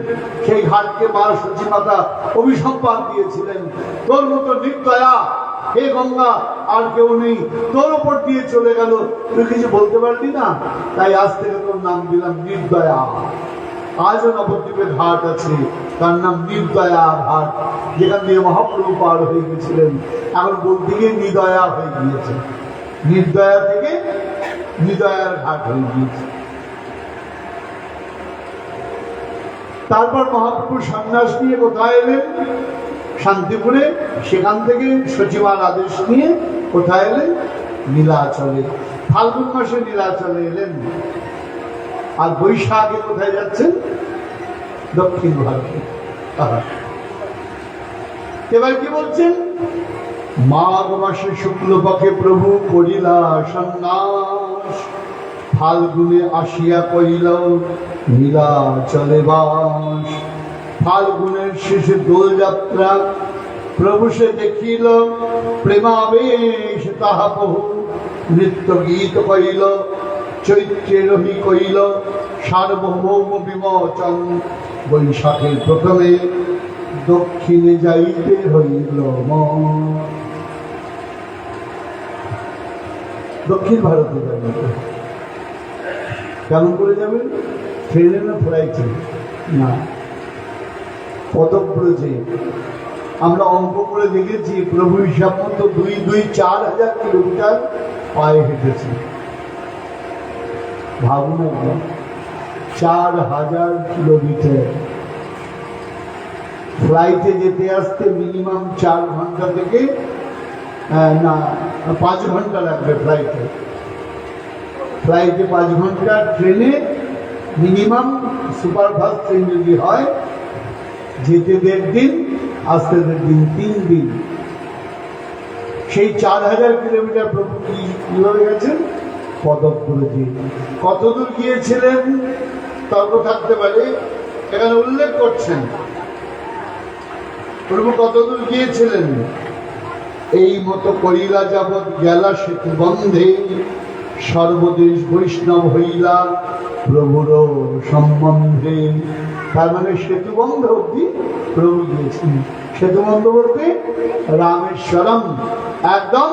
সেই ঘাটকে মা সচিমাতা অভিসম্পাদ দিয়েছিলেন, তোর মতো নির্দয়া হে গঙ্গা আর কেউ নেই, তোর উপর দিয়ে চলে গেল, তুই কিছু বলতে পারলি না, তাই আজ থেকে তোর নাম দিলাম নির্দয়া। আজও নবদ্বীপে ঘাট আছে, তার নাম নির্দয়া ঘাট, যেখান দিয়ে মহাপ্রভু পার হয়ে গেছিলেন। এখন বলতে গিয়ে নির্দয়া হয়ে গিয়েছে, নির্দয়া থেকে নির্দয়ার ঘাট হয়ে গিয়েছে। তারপর মহাপ্রভু সন্ন্যাস নিয়ে কোথায় এলেন? শান্তিপুরে। সেখান থেকে সচিবার আদেশ নিয়ে কোথায় এলেন? নীলাচলে। ফাল্গুন মাসে নীলাচলে এলেন। আর বৈশাখে কোথায় যাচ্ছেন? দক্ষিণ ভারতে। এবার কি বলছেন? মাঘ মাসে শুক্লপক্ষে প্রভু করিলা সন্ন্যাস, ফাল্গুনে আসিয়া করিল নীলাচলে বাস। ফাল্গুনের শেষে দোলযাত্রা প্রভু সে দেখিল, প্রেমাবেশ তাহা বহু নৃত্য গীত কইল, চৈত্রে রহি কইল সার্বভৌম বিমোচন। বৈশাখের প্রথমে দক্ষিণে যাইতে হইল মন। দক্ষিণ ভারতে যাবেন, কেমন করে যাবেন? ট্রেনে না ফ্লাইটে? না, পদব্রজে। আমরা অঙ্ক করে দেখেছি, প্রভু হিসাব মতো 4,000 কিলোমিটার পায়ে হেঁটেছে। ভাবুন, 4,000 কিলোমিটার। ফ্লাইটে যেতে আসতে মিনিমাম 4 ঘন্টা থেকে না 5 ঘন্টা লাগবে। ফ্লাইটে 5 ঘন্টা, ট্রেনে মিনিমাম সুপারফাস্ট ট্রেন যদি হয় যেতে 1.5 দিন, আসতে 1.5 দিন, 3 দিন। সেই 4,000 কিলোমিটার প্রভু কিভাবে গেছেন? পদব্রজে। কতদূর গিয়েছিলেন তর্ক থাকতে পারে, এখানে উল্লেখ করছেন প্রভু কতদূর গিয়েছিলেন। এই মতো করিলা যাবৎ গেলা সেতু বন্ধে, সর্বদেশ বৈষ্ণব হইলা প্রভুর সম্বন্ধে। তার মানে সেতু বন্ধ অব্দি প্রভু গিয়েছেন। সেতু বন্ধ বলতে রামেশ্বরম, একদম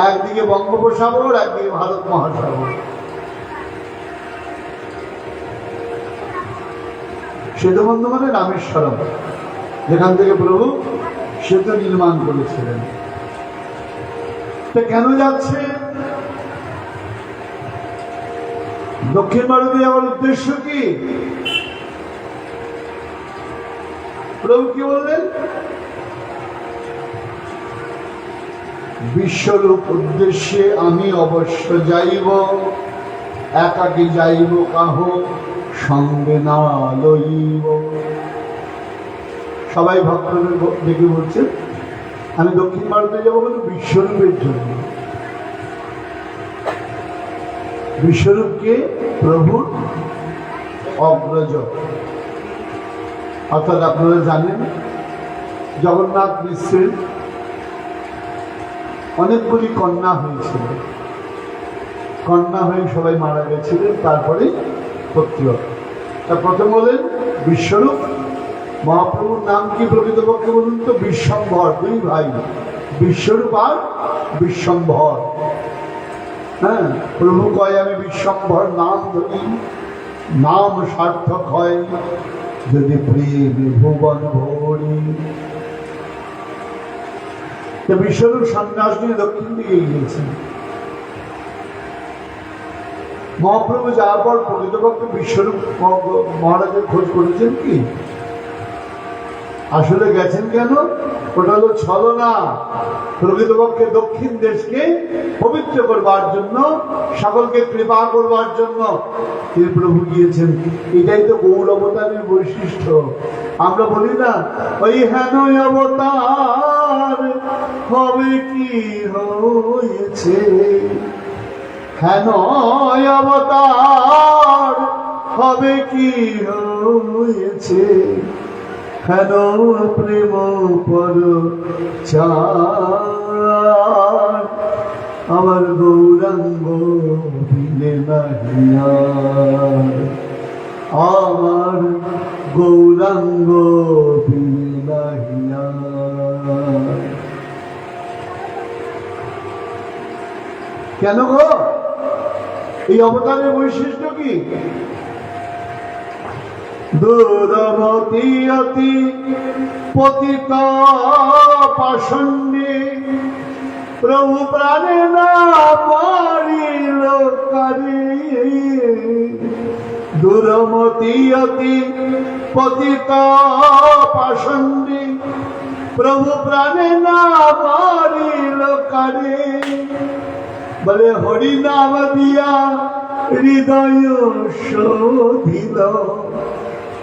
একদিকে বঙ্গোপসাগর, একদিকে ভারত মহাসাগর। সেতু বন্ধ মানে রামেশ্বরম, যেখান থেকে প্রভু সেতু নির্মাণ করেছিলেন। তা কেন যাচ্ছে? দক্ষিণ ভারতে যাওয়ার উদ্দেশ্য কি? প্রভু কি বললেন? বিশ্বরূপ উদ্দেশ্যে আমি অবশ্য যাইব, একাকী যাইব কাহ সঙ্গে না লইব। সবাই ভক্তদের দেখে বলছেন আমি দক্ষিণ ভারতে যাবো কিন্তু বিশ্বরূপের জন্য। বিশ্বরূপকে প্রভুর অগ্রজ, অর্থাৎ আপনারা জানেন জগন্নাথ মিশ্রের অনেকগুলি কন্যা হয়েছিল, কন্যা হয়ে সবাই মারা গেছিলেন, তারপরে পুত্র। তা প্রথম হলেন বিশ্বরূপ। মহাপ্রভুর নাম কি প্রকৃতপক্ষে বলুন তো? বিশ্বম্ভর। 2 ভাই, বিশ্বরূপ আর বিশ্বম্ভর। হ্যাঁ, প্রভু কয় আমি বিশ্বম্ভর নাম ধরি, নাম সার্থক হয় যদি প্রেমে ভুবন ভরি। বিশ্বরূপ সন্ন্যাস নিয়ে দক্ষিণ দিকে গিয়েছেন। মহাপ্রভু যাওয়ার পর প্রকৃতপক্ষে বিশ্বরূপ মহারাজের খোঁজ করেছেন কি? আসলে গেছেন কেন? ওটা হলো ছলনা। প্রকৃতপক্ষে দক্ষিণ দেশকে পবিত্র করবার জন্য, সকলকে কৃপা করবার জন্য তিনি প্রভু গিয়েছেন। এটাই তো গৌর অবতারের বৈশিষ্ট্য। আমরা বলি না, ওই হেন অবতার হবে কি হয়েছে, হেন অবতার হবে কি হয়েছে, হেন প্রেম পর চার আমার গৌরাঙ্গ বিনে নাহিয়ার, আমার গৌরাঙ্গ বিনে নাহিয়ার। কেন গো? এই অবতারের বৈশিষ্ট্য কি? দুরমতি অতি পতিত পাষণ্ডে প্রভু প্রাণে না মারিল কারে, দুরমতি অতি পতিত পাষণ্ডে প্রভু প্রাণে না মারিল কারে। বলে হরি নাম দিয়া হৃদয় শোধিল,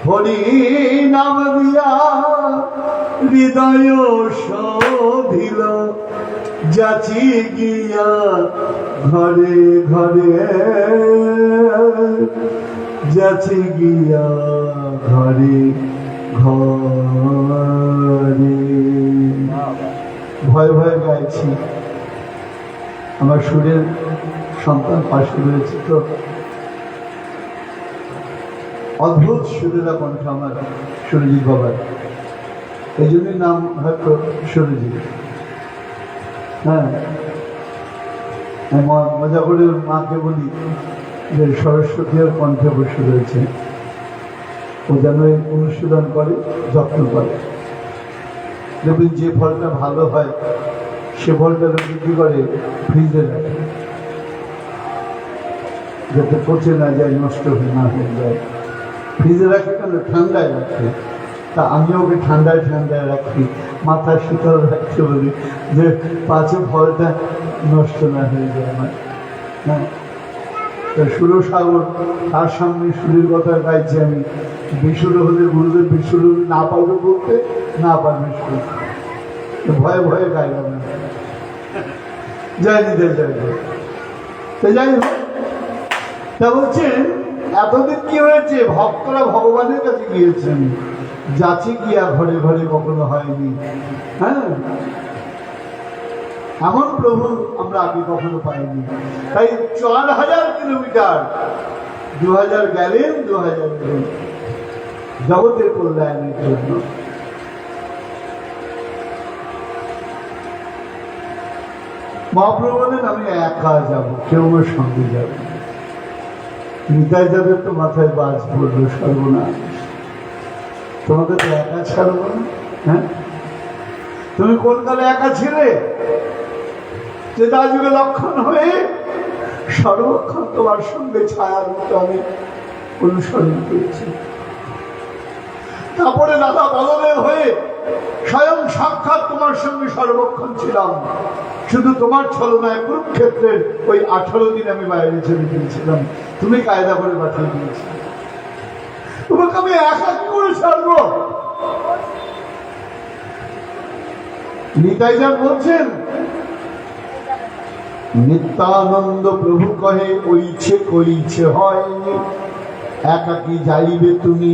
হরি নাম দিয়া হৃদয় শোধিল, যাচি গিয়া ঘরে ঘরে, যাচি গিয়া ঘরে ঘরে। ভয় ভয় গাইছি, আমার সুরের সন্তান পাশে রয়েছে তো, অদ্ভুত সুরেরা কণ্ঠ আমার সুরজিৎ বাবার, এই জন্যই নাম হয়তো সুরজিৎ। হ্যাঁ, মজা করে মাকে বলি যে সরস্বতীর কণ্ঠে বসে রয়েছে, ও যেন অনুশীলন করে, যত্ন করে। দেখবেন যে ফলটা ভালো হয় সে ফলটা বিক্রি করে ফ্রিজে রাখে, যাতে পচে না যায়, নষ্ট না হয়ে যায়। ফ্রিজে রাখে কেন? ঠান্ডায় রাখে। তা আমি ওকে ঠান্ডায় ঠান্ডায় রাখি, মাথা শীতল রাখতে বলি, যে পাঁচে ফলটা নষ্ট না হয়ে যায় আমার। হ্যাঁ, সুরসাগর তার সামনে সুরের কথা গাইছি আমি। বিশুর হলে গুরুদেব বিশুর না পারবে বলতে, না পারবে শুনতে, ভয়ে ভয়ে গাইলাম না, যায়নি দেয় যাই। যাই হোক, তা বলছেন এতদিন কি হয়েছে? ভক্তরা ভগবানের কাছে গিয়েছেন, যাচি গিয়া ঘরে ঘরে কখনো হয়নি। হ্যাঁ, এমন প্রভু আমরা আগে কখনো পাইনি। তাই 4000 কিলোমিটার, 2000 গেলেন, 2000 গেলেন জগতের কল্যাণের জন্য। মহাপ্রভু বলেন আমি একা যাবো, কেউ আমার সঙ্গে যাবে। নিতাই যাবে তো মাথায় বাজ পড়লো, সর্বনাশ, তোমাকে তো একা ছাড়বো না। হ্যাঁ, তুমি কোন কালে একা ছিলে? যে যুগে লক্ষণ হয়ে সর্বক্ষণ তোমার সঙ্গে ছায়ার মতো আমি অনুসরণ করেছি। তারপরে দাদা বদলে হয়ে স্বয়ং সাক্ষাৎ তোমার সঙ্গে সর্বক্ষণ ছিলাম। শুধু তোমার ছলনায় কুরুক্ষেত্রের ওই 18 দিন আমি বাইরে ছেড়ে দিয়েছিলাম, তুমি কায়দা করে পাঠিয়ে দিয়েছিলে। তোমাকে আমি একা কি করে ছাড়বো? নিতাই যান বলছেন, নিত্যানন্দ প্রভু কহে ওইছে কইছে হয়, একাকি যাইবে তুমি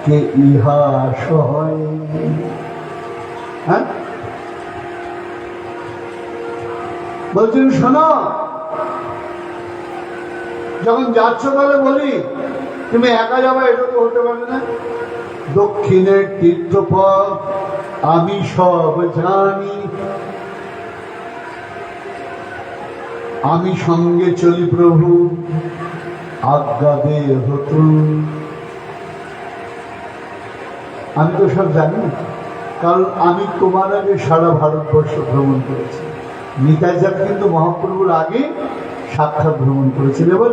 কে ইহা সহায়। হ্যাঁ, বলছেন শোনো, যখন যাচ্ছ তাহলে বলি তুমি একা যাবে, এটা তো হতে পারে না। দক্ষিণের তীর্থপথ আমি সব জানি, আমি সঙ্গে চলি প্রভু আজ্ঞা দে হতো। আমি তো সব জানি, কারণ আমি তোমার আগে সারা ভারতবর্ষ ভ্রমণ করেছি। নিতাই চাঁদ কিন্তু মহাপ্রভুর আগে সাক্ষাৎ ভ্রমণ করেছিল। এবার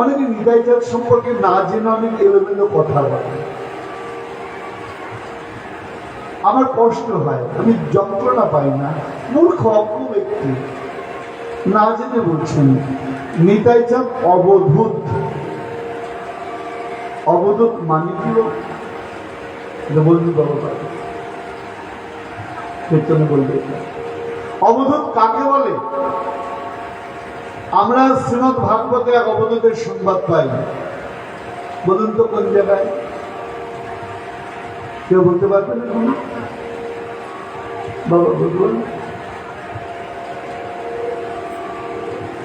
অনেকে নিতাই চাঁদ সম্পর্কে না জেনে অনেক এলোমেলো কথা বলে। আমার কষ্ট হয়, আমি যন্ত্রণা পাই না। মূর্খ অজ্ঞ ব্যক্তি না জেনে বলছেন। নিতাই চাঁদ অবধূত। অবধূত মানে কি বলবি বাবা কীর্তনে বলবে। অবধূত কাকে বলে? আমরা শ্রীমদ ভাগবতে এক অবধূতের সংবাদ পাই। বলুন তো কোন জায়গায়? কেউ বলতে পারবে না? বাবা বলুন।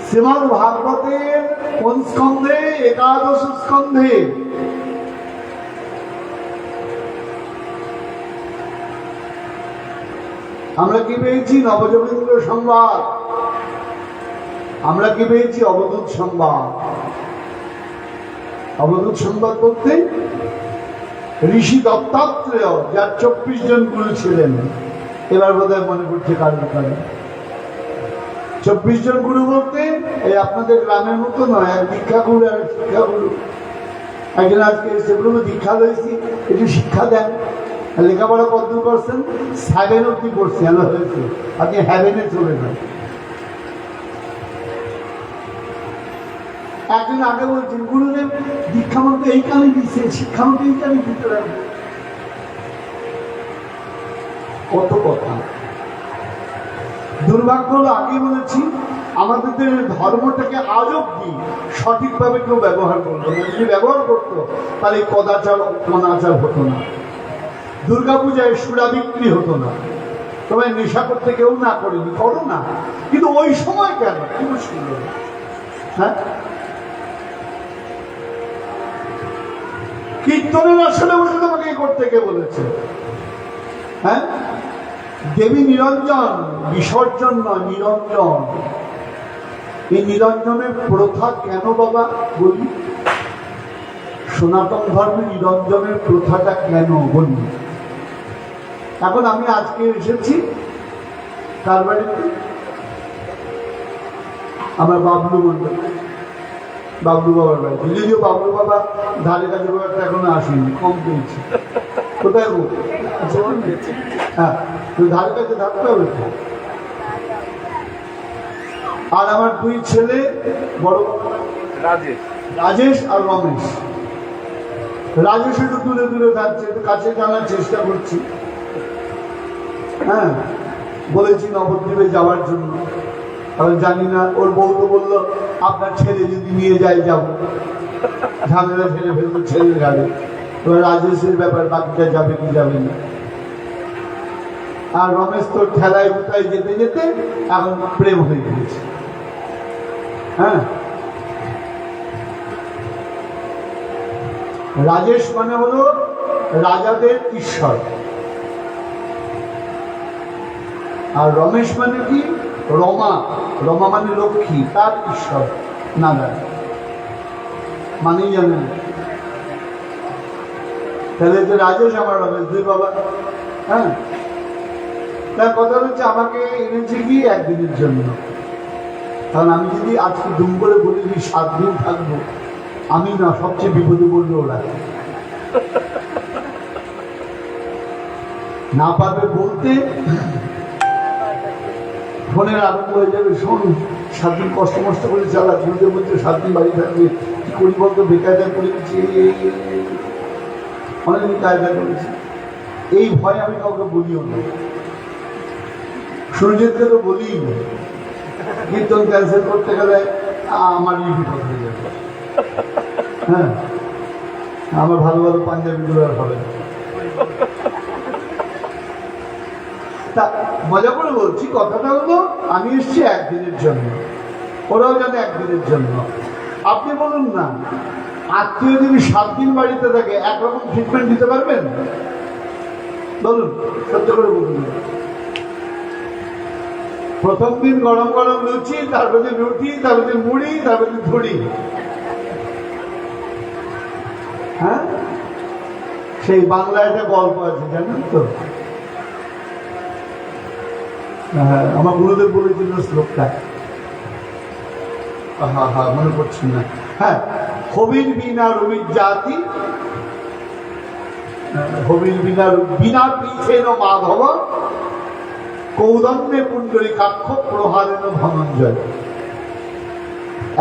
শ্রীমদ ভাগবতের কোন স্কন্ধে? একাদশ স্কন্ধে। আমরা কি পেয়েছি? নবযোগীন্দ্র সংবাদ। আমরা কি পেয়েছি? অবধূত সংবাদ। অবধূত সংবাদ বলতে ঋষি দত্তাত্রেয়, যার 24 জন গুরু ছিলেন। এবার বোধহয় মনে পড়ছে কারণ কারণ 24 জন গুরু বলতে এই আপনাদের গ্রামের মতো নয়, এক দীক্ষাগুরু আর শিক্ষাগুরু। একজন আজকে সেগুলো দীক্ষা লইছি, একটু শিক্ষা দেন। লেখাপড়া কতদূর করছেন? 7 অব্দি পড়ছি, আলো হয়েছে। আপনি হ্যাভেনে চলে যান। একদিন আগে বলছেন গুরুদেব দীক্ষা মতো এই কানে দিচ্ছে, শিক্ষা মতো এই কানে দিতে লাগবে। কত কথা। দুর্ভাগ্য হলো, আগেই বলেছি, আমাদের ধর্মটাকে আজ অব্দি সঠিকভাবে কেউ ব্যবহার করতো না। যদি ব্যবহার করতো তাহলে কদাচার অনাচার হতো না, দুর্গাপূজায় সুরা বিক্রি হতো না, তোমায় নেশা করতে কেউ না করেনি, করো না। কিন্তু ওই সময় কেন? কি মুশকিল। হ্যাঁ, কীর্তনের আসলে বসে তোমাকে করতে কে বলেছে? হ্যাঁ, দেবী নিরঞ্জন, বিসর্জন নয়, নিরঞ্জন। এই নিরঞ্জনের প্রথা কেন বাবা বলি? সনাতন ধর্মে নিরঞ্জনের প্রথাটা কেন বলি? এখন আমি আজকে এসেছি কার বাড়িতে? আমার বাবলু মন্ডল, বাবলু বাবার বাড়িতে। যদিও বাবলু বাবা ধারে কাছে একটা এখনো আসেনি, কম পেয়েছি। কোথায় গো? হ্যাঁ, ধারে কাছে থাকতে হবে। আর আমার 2 ছেলে, বড় রাজেশ আর রমেশ। রাজেশ একটু দূরে দূরে থাকছে, একটু কাছে জানার চেষ্টা করছি। হ্যাঁ, বলেছি নবদ্বীপে যাওয়ার জন্য। আমি জানি না, ওর বউ তো বললো আপনার ছেলে যদি নিয়ে যায় যাবো। ঝামেলা ফেলে ফেলবো ছেলের গাড়ি। এবার রাজেশের ব্যাপার, বাকিটা যাবে কি যাবে না। আর রমেশ তো ঠেলায় কোথায় যেতে যেতে এখন প্রেম হয়ে গিয়েছে। হ্যাঁ, রাজেশ মানে হলো রাজাদের ঈশ্বর, আর রমেশ মানে কি? রমা। রমা মানে লক্ষ্মী, তার ঈশ্বর নারায়ণ। মানেই জানেন। তাহলে তো রাজেশ আমার রমেশ, 2 বাবা। হ্যাঁ, তার কথা হচ্ছে আমাকে এনেছে কি 1 দিনের জন্য। কারণ আমি যদি আজকে দুম করে বলি 7 দিন থাকবো, আমি না, সবচেয়ে বিপদে পড়বে ওরা। না পারবে বলতে, ফোনের আরম্ভ হয়ে যাবে, শোন 7 দিন কষ্ট মষ্ট করে চালা, তোমাদের মধ্যে 7 দিন বাড়ি থাকবে, কি করি বলতো, বেকায়দা করে দিচ্ছি, অনেকদিন কায়দা করেছি। এই ভয় আমি কাউকে বলিও না। সুরজিৎকে তো বলিই না, কীর্তন ক্যান্সেল করতে গেলে আমার বিপদ হয়ে যাবে। হ্যাঁ, আমার ভালো ভালো পাঞ্জাবিগুলো আর হবে না। তা মজা করে বলছি, কথাটা হলো আমি এসছি 1 দিনের জন্য, ওরাও জানে 1 দিনের জন্য। আপনি বলুন না, আত্মীয় যদি 7 দিন বাড়িতে থাকে একরকম ট্রিটমেন্ট দিতে পারবেন? বলুন, সত্য করে বলুন। প্রথম দিন গরম গরম লুচি, তারপরে রুটি, তারপরে মুড়ি, তারপরে ধুড়ি। হ্যাঁ, সেই বাংলায় একটা গল্প আছে জানেন তো? হ্যাঁ, আমার গুরুদেব বলেছিল শ্লোকটা, মনে পড়ছে না। হ্যাঁ, হবির বিনা রবির জাতি হবির বিনা পীঠেন মাধব কৌদন্যে পুণ্ডরীকাক্ষ প্রহারেণ ধনঞ্জয়।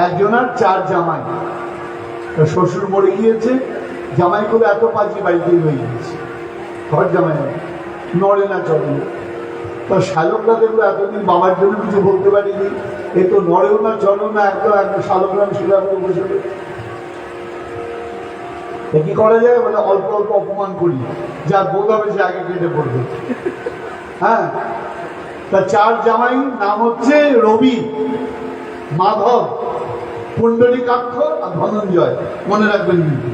একজনের 4 জামাই, শ্বশুর মরে গিয়েছে, জামাই করে এত পাঁচি বাড়িতেই রয়ে গিয়েছে, ঘর জামাই নড়ে না চলে না। তো শালকরা দেখলো এতদিন বাবার জন্য কিছু বলতে পারিনি, এ তো নড়েও না চলো না, একদম শালকরা শিলাকে বসে কি করা যায় বলে অল্প অল্প অপমান করি, যা বোধ হবে সে আগে কেটে পড়বে। হ্যাঁ, তা 4 জামাই নাম হচ্ছে রবি, মাধব, পুণ্ডরীকাক্ষ আর ধনঞ্জয়, মনে রাখবেন কিন্তু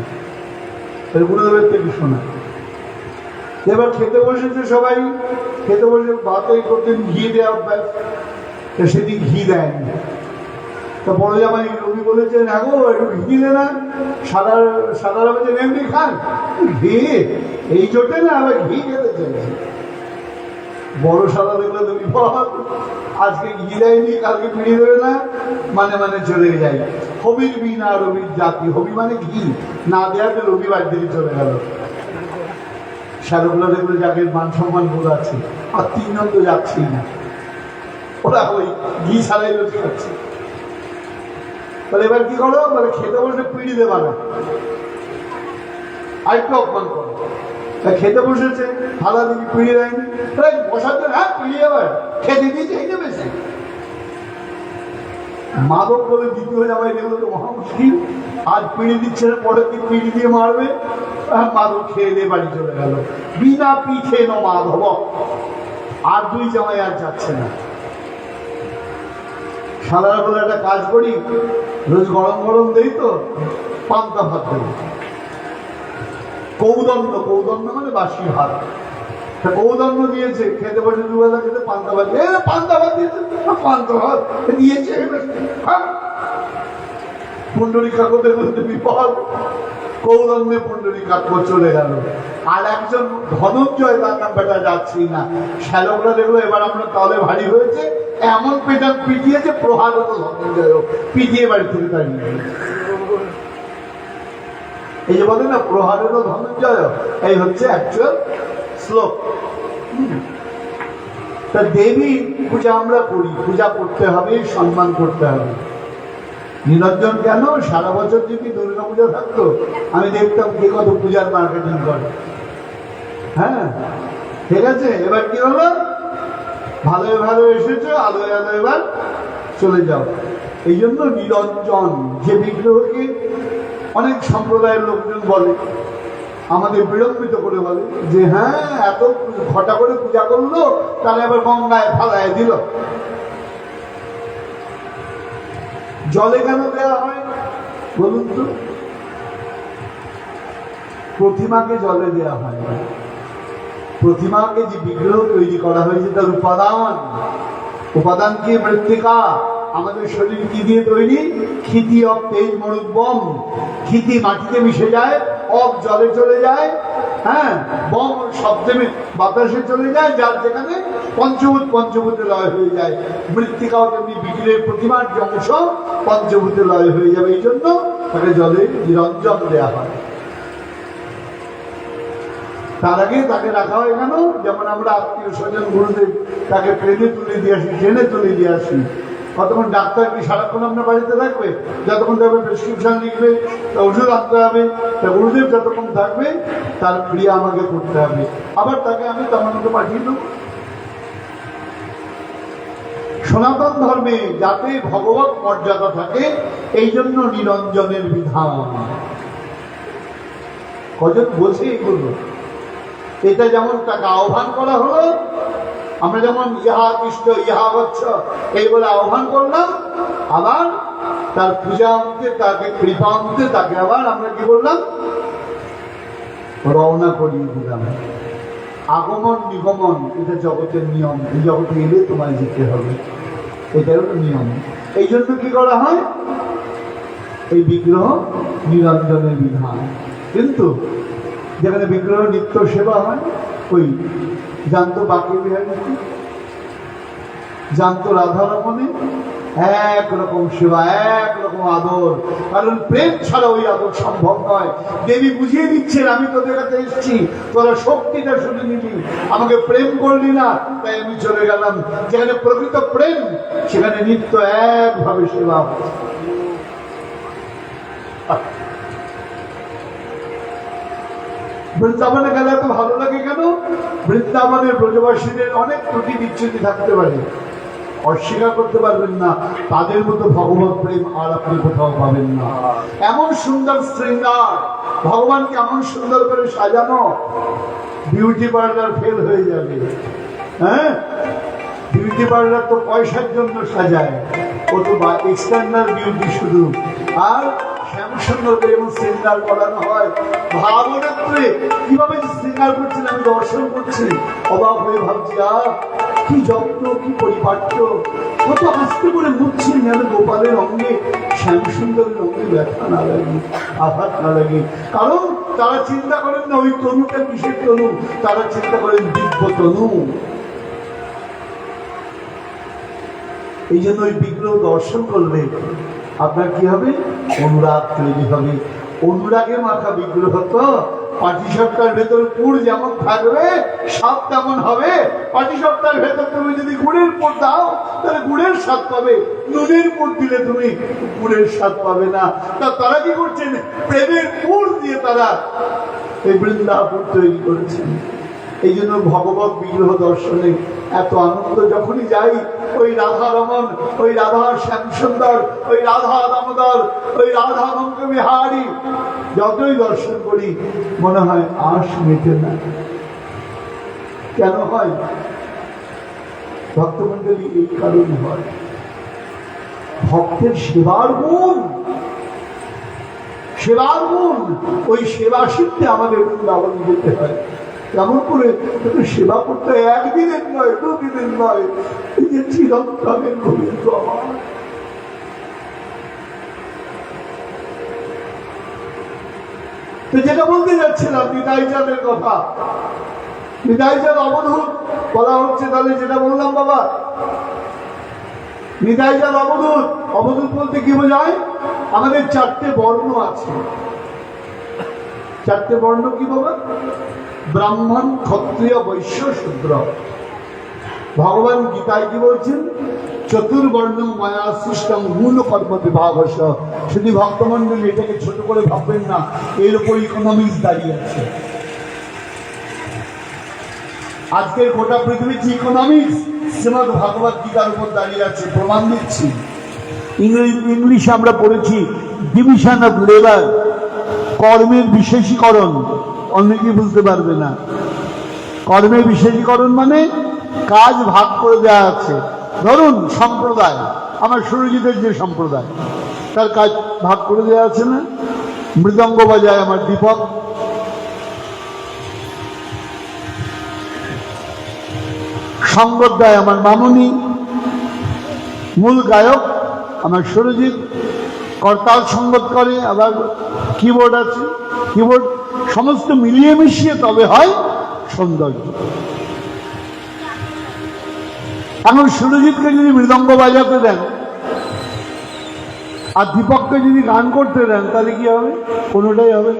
গুরুদেবের থেকে শোনা। এবার খেতে বসেছে সবাই, খেতে বসে ভাতে করতেন ঘি দেওয়া অভ্যাস, সেদিন ঘি দেয়নি। তো বড় জামাই রবি বলেছেন, হ্যাঁ গো একটু ঘি দে না, সাদা বলছেন এমনি খান, ঘি এই জোটে না, আবার ঘি খেতে চাইছি। বড় সাদা দেখলে তুমি আজকে ঘি দেয়নি, কালকে পিড়িয়ে দেবে না, মানে মানে চলে যায়। হবির বিনা রবির জাতি, হবি মানে ঘি না দেওয়াতে রবি বাড়ি থেকে চলে গেল। শাহরুখলা দেখলে যাকে মান সম্মান বোধ আছে, আর 3 জন তো যাচ্ছেই না, ওরা ওই ঘি ছাড়াই রোজ খাচ্ছে। বলে এবার কি করো, বলে খেতে বসে পিড়ি দেবা না, আরেকটু অপমান করো। খেতে বসেছে, থালা দিকে পিড়ি দেয়নি, বসাতে হ্যাঁ পিড়ি আবার খেতে দিয়েছে, এই বেশি মাদক বলে দ্বিতীয় জামাই দেখলো তো মহা মুশকিল, আজ পিড়ি দিচ্ছে না, পরের দিন পিড়ি দিয়ে মারবে, মাদক খেয়ে দিয়ে বাড়ি চলে গেল। বিনা পিঠে ন মাধব। আর 2 জামাই আর যাচ্ছে না। সাধারণ বলে একটা কাজ করি, রোজ গরম গরম দেই তো, পান্তা ভাত দেব, কৌদণ্ড, কৌদণ্ড মানে বাসি ভাত, কৌদণ্ড দিয়েছে, খেতে বসে 2 বেলা খেতে পান্তা ভাত, পান্তা ভাত দিয়েছে, পান্তা ভাত দিয়েছে, পুণ্ডরীকাক্ষ দেখতে বিপদ, কৌদণ্ডে পুণ্ডরীকাক্ষ চলে গেল। আর একজন ধনঞ্জয়, তার নাম বেটা যাচ্ছি না। শ্যালকরা দেখলো এবার আমরা তাহলে ভারী হয়েছে, এমন পেটান পিটিয়েছে, প্রহার হতো ধনঞ্জয়, পিটিয়ে বাড়ি থেকে দাঁড়িয়ে। এই যে বলে না প্রহারেরও ধনঞ্জয়, এই হচ্ছে অ্যাকচুয়াল শ্লোক। তা দেবী পূজা আমরা করি, পূজা করতে হবে, সম্মান করতে হবে। নিরঞ্জন কেন, সারা বছর যদি দুর্গা পূজা থাকতো আমি দেখতাম কে কত পূজার মার্কেটিং করে। হ্যাঁ ঠিক আছে, এবার কি হলো, ভালো ভালো এসেছো, আলোয় আলো এবার চলে যাও। এই জন্য নিরঞ্জন যে বিগ্রহকে অনেক সম্প্রদায়ের লোকজন বলে, আমাদের বিড়ম্বিত করে বলে যে হ্যাঁ এত ঘটা করে পূজা করলো, তাহলে আবার গঙ্গায় ফালায় দিল। জলে কেন দেওয়া হয় বলুন তো? প্রতিমাকে জলে দেওয়া হয় না। প্রতিমাকে যে বিগ্রহ তৈরি করা হয়েছে তার উপাদান কি? মৃত্তিকা। আমাদের শরীর কি দিয়ে তৈরি? ক্ষিতি অব তেজ মরুদ্বম। ক্ষিতি মাটিতে মিশে যায়, অব জলে চলে যায়, হ্যাঁ, বম শব্দে বাতাসে চলে যায়, যার যেখানে পঞ্চভূতে লয় হয়ে যায়। মৃত্তিকাও তেমনি বিগ্রহের প্রতিমার যে অংশ পঞ্চভূতে লয় হয়ে যাবে, এই জন্য তাকে জলে নিরঞ্জন দেওয়া হয়। তার আগে তাকে রাখা হয় কেন? যেমন আমরা আত্মীয় স্বজন গুরুদেব তাকে ট্রেনে তুলে দিয়ে আসি, ট্রেনে তুলে দিয়ে আসি, কতক্ষণ ডাক্তার কি সারাক্ষণ আপনার বাড়িতে থাকবে? যতক্ষণ থাকবে প্রেসক্রিপশন লিখবে, ওষুধ আনতে হবে, তা গুরুদেব যতক্ষণ থাকবে তার ক্রিয়া আমাকে করতে হবে, আবার তাকে আমি তেমন মতো পাঠিয়ে দেবো। সনাতন ধর্মে যাতে ভগবত মর্যাদা থাকে, এই জন্য নিরঞ্জনের বিধান। কজন বলছে এগুলো? এটা যেমন তাকে আহ্বান করা হলো, আমরা যেমন ইহা কৃষ্ণ ইহা বৎস এই বলে আহ্বান করলাম, আবার তার পূজা আনতে, তাকে কৃপা আনতে, তাকে আবার আমরা কি বললাম? রওনা করিয়ে দিলাম। আগমন নিগমন এটা জগতের নিয়ম, এই জগতে এলে তোমায় যেতে হবে, এটাই হলো নিয়ম। এই জন্য কি করা হয়? এই বিগ্রহ নিরঞ্জনের বিধান। কিন্তু যেখানে বিগ্রহ নিত্য সেবা হয়, ওই জানতো বাকি বিহারী, জানতো রাধারমণে, একরকম সেবা, একরকম আদর, কারণ প্রেম ছাড়া ওই আদর সম্ভব নয়। দেবী বুঝিয়ে দিচ্ছেন, আমি তোদের কাছে এসেছি, তোরা শক্তিটা শুনে নিবি, আমাকে প্রেম করলি না, তাই আমি চলে গেলাম। যেখানে প্রকৃত প্রেম সেখানে নিত্য একভাবে সেবা। বৃন্দাবনে গেলে এত ভালো লাগে কেন? বৃন্দাবনের ব্রজবাসীদের অনেক ত্রুটি বিচ্ছুতি থাকতে পারে, অস্বীকার করতে পারবেন না, তাদের মতো ভগবত প্রেম আর আপনি কোথাও পাবেন না। এমন সুন্দর শৃঙ্গার, ভগবানকে এমন সুন্দর করে সাজানো, বিউটি পার্লার ফেল হয়ে যাবে। হ্যাঁ, বিউটি পার্লার তো পয়সার জন্য সাজায়, ও তো এক্সটার্নাল বিউটি শুধু। আর শ্যাম সুন্দর করে এমন শৃঙ্গার করানো হয়, ভাবনাত্রে কিভাবে শৃঙ্গার করছেন আমি দর্শন করছি, অবাক হয়ে ভাবছি, কি যত্ন, কি পরিপাট্য, কত হাসতে করে মুছছেন যেন গোপালের অঙ্গে, শ্যাম সুন্দরের অঙ্গে ব্যথা না লাগে, আঘাত না লাগে। কারণ তারা চিন্তা করেন না ওই তনুটা কিসের তনু, তারা চিন্তা করেন দিব্য তনু। এই জন্য ওই বিগ্রহ দর্শন করলে আপনার কি হবে? অনুরাগ তৈরি হবে। অনুরাগে মাথা বিগ্রহ তো পাটিসাপটার ভেতর পুর যেমন থাকবে স্বাদ তেমন হবে। পাটিসাপটার ভেতর তুমি যদি গুড়ের পুর দাও তাহলে গুড়ের স্বাদ পাবে, নুনের পুর দিলে তুমি গুড়ের স্বাদ পাবে না। তা তারা কি করছেন? প্রেমের পুর দিয়ে তারা এই বৃন্দাবন তৈরি করেছেন। এই জন্য ভগবত বিগ্রহ দর্শনে এত আনন্দ। যখনই যাই ওই রাধা রমন, ওই রাধা শ্যাম সুন্দর, ওই রাধা দামোদর, ওই রাধা অনন্ত বিহারী যতই দর্শন করি মনে হয় আশ মেটে না। কেন হয়? ভক্তমন্ডলী এই কারণে হয়, ভক্তের সেবার গুণ, সেবার গুণ। ওই সেবা শিখতে আমাদের বৃন্দাবন যেতে হয়। কেমন করে? সেবা করতে একদিনের নয়, দুদিনের নয়, এই যে চিরন্তনের গোবিন্দ আমার। তো যেটা বলতে যাচ্ছিলাম নিতাই চাঁদের কথা, নিতাই চাঁদ অবধূত বলা হচ্ছে, তাহলে যেটা বললাম বাবা, নিতাই চাঁদ অবধূত। অবধূত বলতে কি বোঝায়? আমাদের চারটে বর্ণ আছে। চারটে বর্ণ কি বাবা? ব্রাহ্মণ, ক্ষত্রিয়, বৈশ্য, শূদ্র। ভগবান গীতায় কি বলছেন? চতুর্বর্ণ মায়া সৃষ্টম মূল কর্ম বিভাগস। শুধু ভক্তমন্ডলী এটাকে ছোট করে ভাববেন না, এর উপর ইকোনমিক্স দাঁড়িয়ে আছে। আজকের গোটা পৃথিবীর যে ইকোনমিক্স শ্রীমদ্ ভগবত গীতার উপর দাঁড়িয়ে আছে। প্রমাণ দিচ্ছি, ইংলিশে আমরা পড়েছি ডিভিশন অফ লেবার, কর্মের বিশেষীকরণ। অনেকেই বুঝতে পারবে না। কর্মের বিশেষীকরণ মানে কাজ ভাগ করে দেওয়া আছে। ধরুন সম্প্রদায়, আমার সুরজিতের যে সম্প্রদায়, তার কাজ ভাগ করে দেওয়া আছে না? মৃদঙ্গ বাজায় আমার দীপক, সঙ্গত দেয় আমার মামনি, মূল গায়ক আমার সুরজিৎ, করতাল সঙ্গত করে, আবার কিবোর্ড আছে, কিবোর্ড সমস্ত মিলিয়ে মিশিয়ে তবে হয় সৌন্দর্য। এখন সুরজিৎকে যদি মৃদঙ্গ বাজাতে দেন আর দীপককে যদি গান করতে দেন তাহলে কি হবে? কোনোটাই হবে।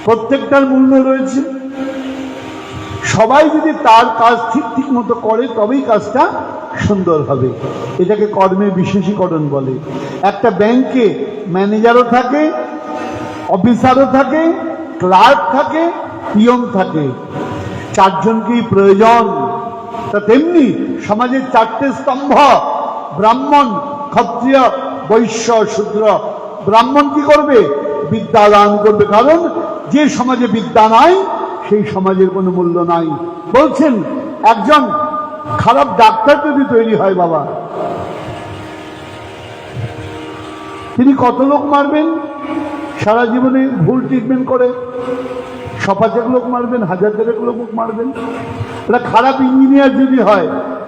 প্রত্যেকটার মূল্য রয়েছে। সবাই যদি তার কাজ ঠিক ঠিক মতো করে তবেই কাজটা সুন্দর হবে। এটাকে কর্মের বিশেষীকরণ বলে। একটা ব্যাংকে ম্যানেজারও থাকে, অফিসারও থাকে, ক্লার্ক থাকে, পিয়ন থাকে, চারজনকেই প্রয়োজন। তা তেমনি সমাজের চারটে স্তম্ভ, ব্রাহ্মণ, ক্ষত্রিয়, বৈশ্য, শূদ্র। ব্রাহ্মণ কি করবে? বিদ্যা দান করবে। কারণ যে সমাজে বিদ্যা নাই সেই সমাজের কোনো মূল্য নাই। বলছেন একজন খারাপ ডাক্তার যদি তৈরি হয় বাবা, তিনি কত লোক মারবেন সারা জীবনে ভুল ট্রিটমেন্ট করে? সপাচক লোক মারবেন, হাজার দেড়েক লোক মারবেন। খারাপ ইঞ্জিনিয়ার যদি হয়,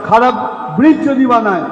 খারাপ ব্রিজ যদি বানায়,